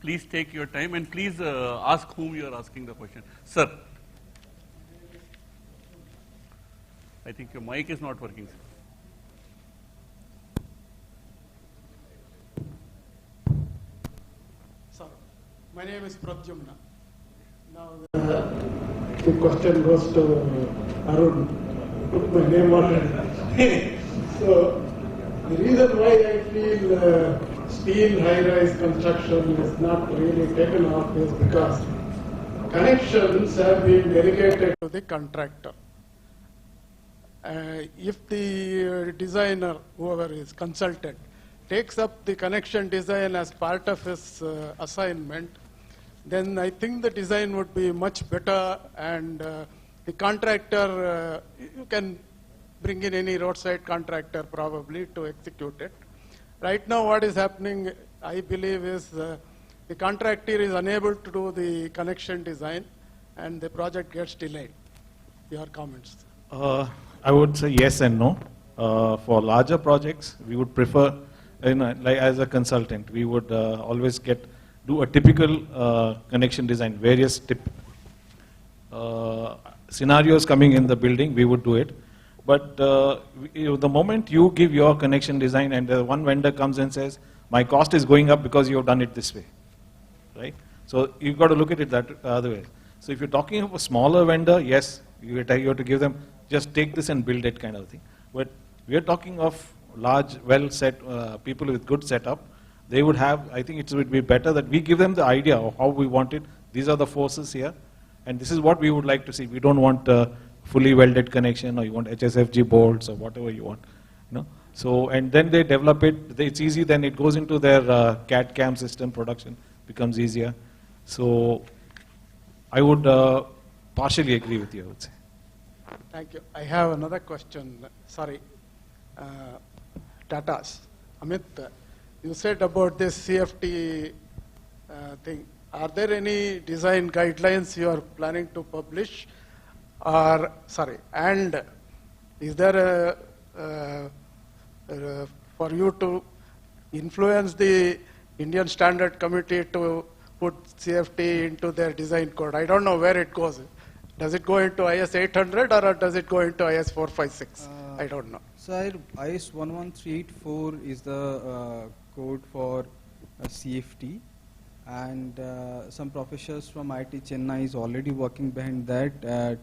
please take your time and please ask whom you are asking the question. Sir. I think your mic is not working. Sir, my name is Pradyumna. Now the question goes to Arun. Put my name already. So the reason why I feel steel high-rise construction is not really taken off is because connections have been delegated to the contractor. if the designer, whoever is consultant, takes up the connection design as part of his assignment, then I think the design would be much better, and the contractor, you can bring in any roadside contractor probably to execute it. Right now what is happening, I believe, is the contractor is unable to do the connection design and the project gets delayed. Your comments? I would say yes and no. For larger projects, we would prefer, like as a consultant, we would always do a typical connection design, various scenarios coming in the building, we would do it. But the moment you give your connection design and one vendor comes and says, my cost is going up because you have done it this way, right? So you've got to look at it that other way. So if you're talking of a smaller vendor, yes, you have to give them, just take this and build it kind of thing. But we are talking of large, well-set people with good setup. They would have, I think it would be better that we give them the idea of how we want it. These are the forces here, and this is what we would like to see. We don't want a fully welded connection, or you want HSFG bolts or whatever you want. So, and then they develop it. It's easy. Then it goes into their CAD/CAM system. Production becomes easier. So, I would partially agree with you, I would say. Thank you. I have another question. Sorry. Tata's. Amit, you said about this CFT thing. Are there any design guidelines you are planning to publish? Or, sorry, and is there for you to influence the Indian Standard Committee to put CFT into their design code? I don't know where it goes. Does it go into IS 800 or does it go into IS 456? I don't know. Sir, IS 11384 is the code for CFT, and some professors from IIT Chennai is already working behind that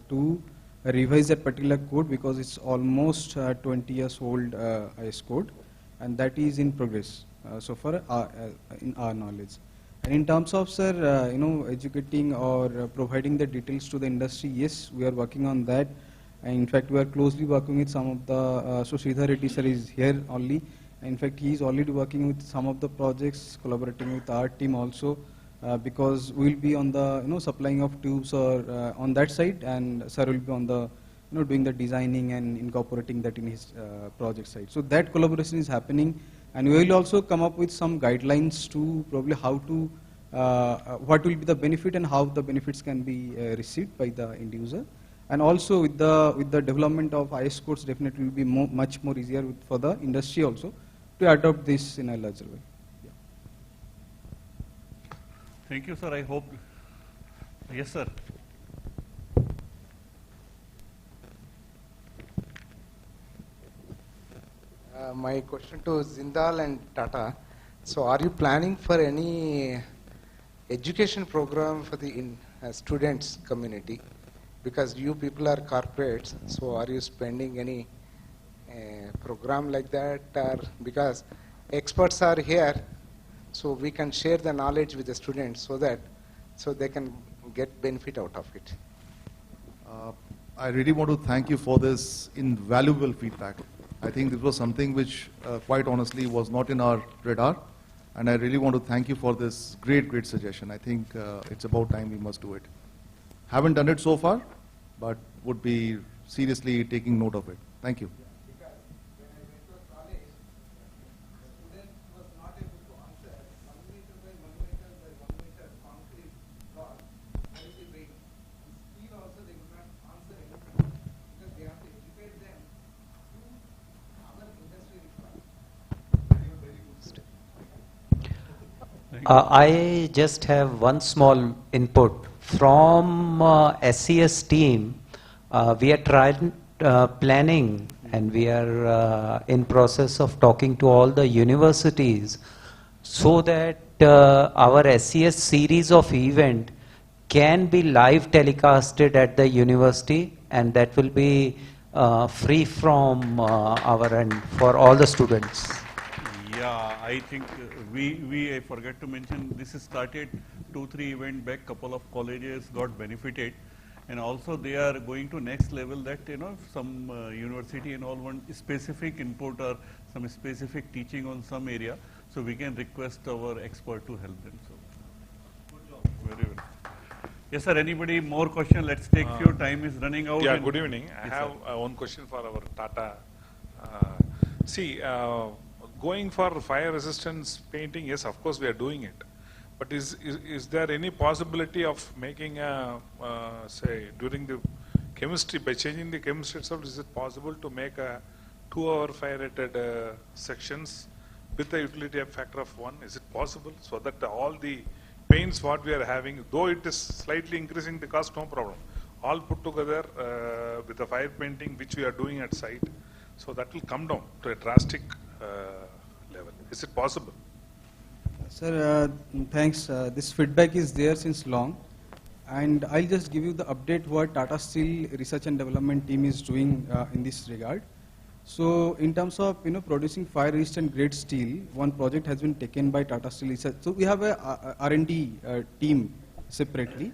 to revise that particular code, because it's almost 20 years old IS code, and that is in progress so far in our knowledge. And in terms of, sir, educating or providing the details to the industry, yes, we are working on that. And in fact, we are closely working with some of the, so Sridhar Reddy sir is here only. In fact, he is already working with some of the projects, collaborating with our team also, because we will be on the, supplying of tubes or on that side, and sir will be on the, doing the designing and incorporating that in his project side. So that collaboration is happening. And we will also come up with some guidelines to probably how to, what will be the benefit and how the benefits can be received by the end user. And also with the development of IS codes, definitely will be much more easier for the industry also to adopt this in a larger way. Yeah. Thank you, sir. I hope. Yes, sir. My question to Jindal and Tata. So, are you planning for any education program for the students community? Because you people are corporates, so are you spending any program like that? Or because experts are here, so we can share the knowledge with the students so they can get benefit out of it. I really want to thank you for this invaluable feedback. I think this was something which, quite honestly, was not in our radar. And I really want to thank you for this great suggestion. I think it's about time we must do it. Haven't done it so far, but would be seriously taking note of it. Thank you. Because when I went to college, the student was not able to answer 1 meter by 1 meter by 1 meter concrete block, how is it weight? Still also they could not answer anything, because they have to educate them to our industry requirements. I just have one small input. From SCS team, we are planning, and we are in process of talking to all the universities so that our SCS series of event can be live telecasted at the university, and that will be free from our end for all the students. Yeah, I think I forgot to mention, this is started 2-3 events back, couple of colleges got benefited, And also they are going to next level that, you know, some university and all want specific input or some specific teaching on some area, so we can request our expert to help them. So, good job. Very well. Yes, sir. Anybody more question? Let's take few. Time is running out. Yeah. Good evening. Yes, I have one question for our Tata. Going for fire resistance painting, yes, of course we are doing it. But is there any possibility of making a, say, during the chemistry, by changing the chemistry itself, is it possible to make a 2-hour fire rated sections with a utility factor of 1? Is it possible? So that all the paints what we are having, though it is slightly increasing the cost, no problem. All put together with the fire painting which we are doing at site, so that will come down to a drastic level. Is it possible? Sir, thanks. This feedback is there since long, and I'll just give you the update what Tata Steel Research and Development team is doing in this regard. So, in terms of producing fire-resistant grade steel, one project has been taken by Tata Steel Research. So, we have a R&D team separately,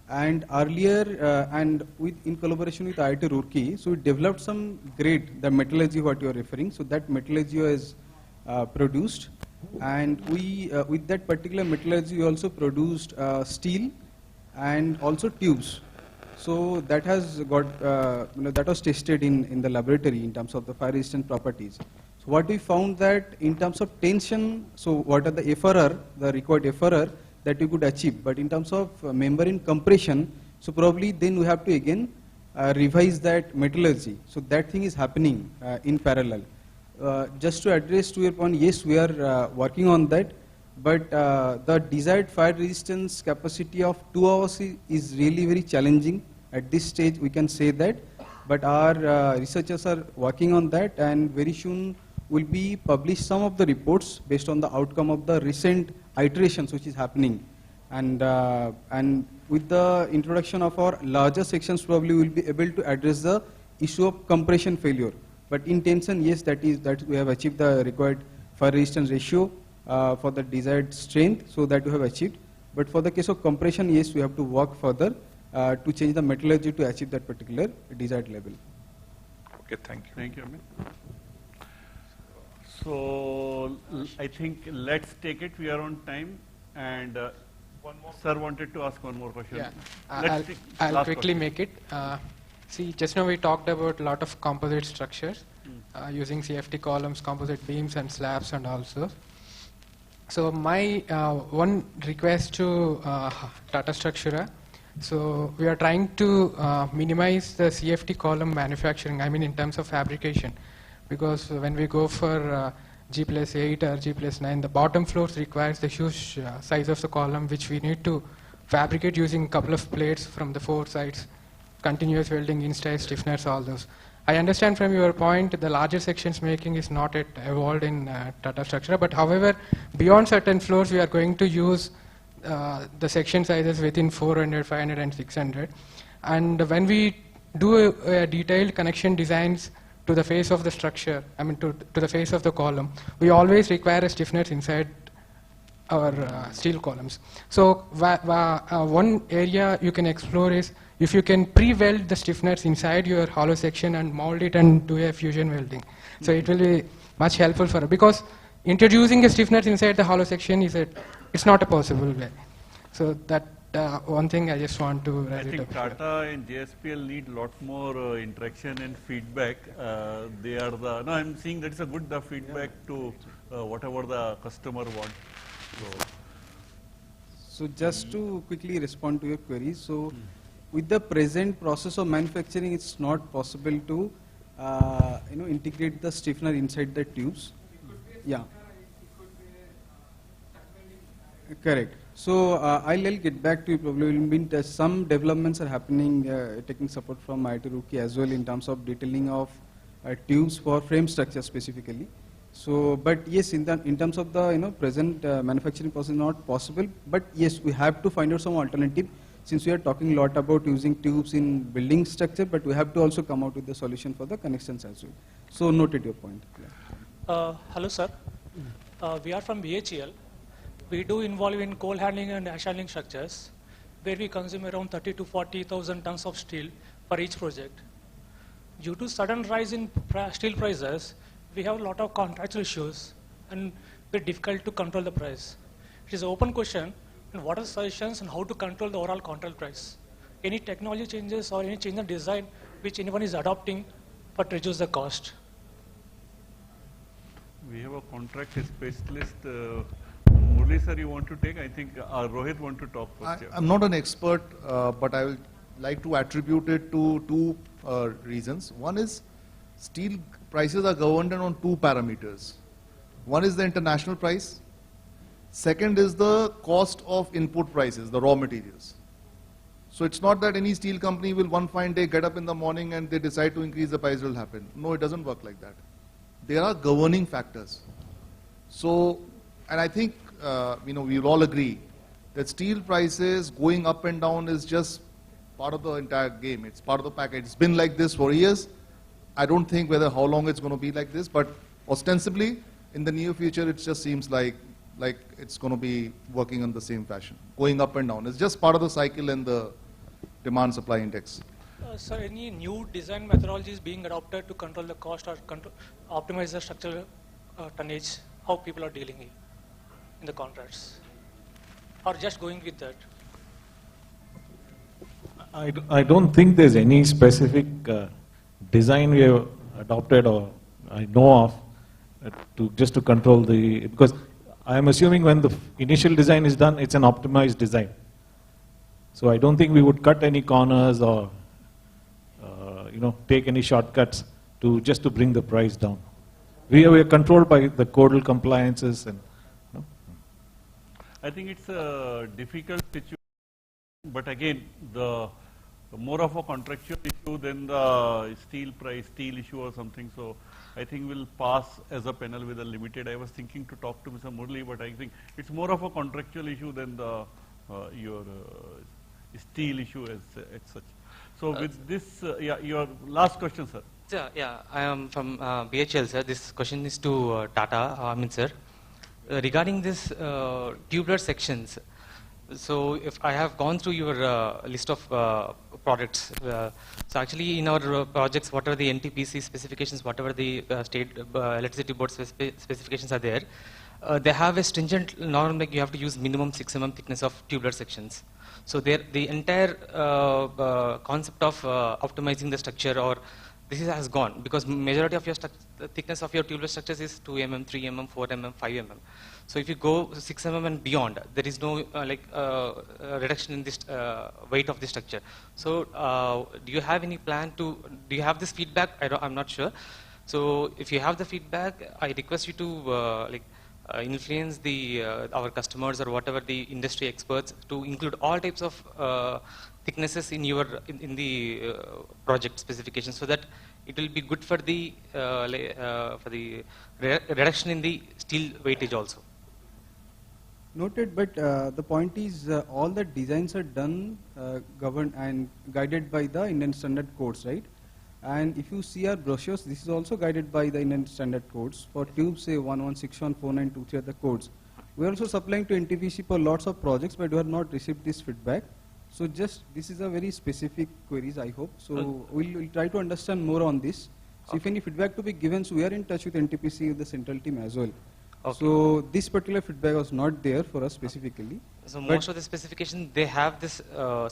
and earlier and in collaboration with IIT Roorkee, so we developed some grade, the metallurgy what you are referring. So that metallurgy is produced. And we, with that particular metallurgy, we also produced steel and also tubes. So that has got, that was tested in the laboratory in terms of the fire resistant properties. So what we found that in terms of tension, so what are the FRR, the required FRR that we could achieve. But in terms of membrane compression, so probably then we have to again revise that metallurgy. So that thing is happening in parallel. Just to address to your point, yes, we are working on that, but the desired fire resistance capacity of 2 hours is really very challenging. At this stage, we can say that, but our researchers are working on that, and very soon will be publish some of the reports based on the outcome of the recent iterations which is happening. And with the introduction of our larger sections, probably we will be able to address the issue of compression failure. But in tension, yes, that we have achieved the required fire resistance ratio for the desired strength, so that we have achieved. But for the case of compression, yes, we have to work further to change the metallurgy to achieve that particular desired level. Okay, thank you. Thank you, Amit. So I think let's take it. We are on time, and one more. Sir wanted to ask one more question. Yeah, I'll quickly make it. See, just now we talked about a lot of composite structures using CFT columns, composite beams, and slabs, and also. So my one request to Tata Structura. So we are trying to minimize the CFT column manufacturing. I mean, in terms of fabrication, because when we go for G+8 or G+9, the bottom floors requires the huge size of the column, which we need to fabricate using a couple of plates from the 4 sides. Continuous welding, in-style stiffeners, all those. I understand from your point the larger sections making is not yet evolved in Tata Structura, but however, beyond certain floors we are going to use the section sizes within 400, 500 and 600. And when we do a detailed connection designs to the face of the structure, I mean to the face of the column, we always require a stiffeners inside our steel columns. So one area you can explore is if you can pre-weld the stiffeners inside your hollow section and mold it and do a fusion welding. So it will be much helpful for, because introducing a stiffeners inside the hollow section it's not a possible way. So that one thing I just want to I think Tata and JSPL need lot more interaction and feedback. They are the, no, I'm seeing that is a good feedback to whatever the customer wants. So just to quickly respond to your query, so with the present process of manufacturing, it's not possible to integrate the stiffener inside the tubes. Yeah. Correct. So I'll get back to you probably. Some developments are happening, taking support from IIT Roorkee as well in terms of detailing of tubes for frame structure specifically. So, but yes, in terms of the present manufacturing process, not possible. But yes, we have to find out some alternative. Since we are talking a lot about using tubes in building structure, but we have to also come out with the solution for the connections as well. So noted your point. Hello, sir. We are from BHEL. We do involve in coal handling and ash handling structures. where we consume around 30 to 40,000 tons of steel for each project. Due to sudden rise in steel prices, we have a lot of contractual issues and very difficult to control the price. It is an open question, and what are the suggestions on how to control the overall contract price? Any technology changes or any change in design which anyone is adopting but reduce the cost? We have a contract specialist. Murali sir, you want to take? I think Rohit want to talk first. I'm not an expert, but I will like to attribute it to two reasons. One is steel prices are governed on two parameters. One is the international price. Second is the cost of input prices, the raw materials. So it's not that any steel company will one fine day get up in the morning and they decide to increase the price, will happen. No, it doesn't work like that. There are governing factors. So, and I think, we'll all agree that steel prices going up and down is just part of the entire game. It's part of the package. It's been like this for years. I don't think whether how long it's going to be like this, but ostensibly, in the near future, it just seems like it's going to be working in the same fashion, going up and down. It's just part of the cycle and the demand-supply index. Sir, any new design methodologies being adopted to control the cost or optimize the structural tonnage, how people are dealing in the contracts? Or just going with that? I don't think there's any specific design we have adopted or I know of just to control because I am assuming when the initial design is done, it's an optimized design. So I don't think we would cut any corners or take any shortcuts just to bring the price down. We are controlled by the codal compliances and. I think it's a difficult situation, but again, the more of a contractual issue than the steel issue or something. So I think we'll pass as a panel with a limited. I was thinking to talk to Mr. Murali, but I think it's more of a contractual issue than your steel issue as such. So with this, your last question, sir. Yeah, I am from BHL, sir. This question is to Tata, AMIT, sir. Regarding this tubular sections, so if I have gone through your list of products, so actually in our projects, what are the NTPC specifications, whatever the state electricity board specifications are there, they have a stringent norm like you have to use minimum 6 mm thickness of tubular sections. So the entire concept of optimizing the structure or this has gone because majority of your thickness of your tubular structures is 2 mm, 3 mm, 4 mm, 5 mm. So if you go 6 mm and beyond, there is no reduction in this weight of the structure. So do you have any plan do you have this feedback? I'm not sure. So if you have the feedback, I request you to influence our customers or whatever the industry experts to include all types of thicknesses in the project specification, so that it will be good for the reduction in the steel weightage also. Noted, but the point is all the designs are done, governed and guided by the Indian standard codes, right? And if you see our brochures, this is also guided by the Indian standard codes. For tubes, say 116, 4923 are the codes. We are also supplying to NTPC for lots of projects, but we have not received this feedback. So just, this is a very specific queries, I hope. So we'll try to understand more on this. So if any feedback to be given, so we are in touch with NTPC, with the central team as well. Okay. So this particular feedback was not there for us specifically. So most of the specifications, they have this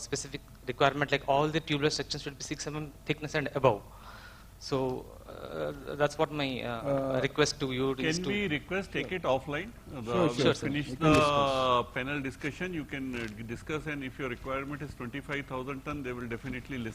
specific requirement, like all the tubular sections should be 6 mm thickness and above. So that's what my request to you is. Can we request take it offline? Sure, finish the panel discussion. You can discuss, and if your requirement is 25,000 ton, they will definitely listen.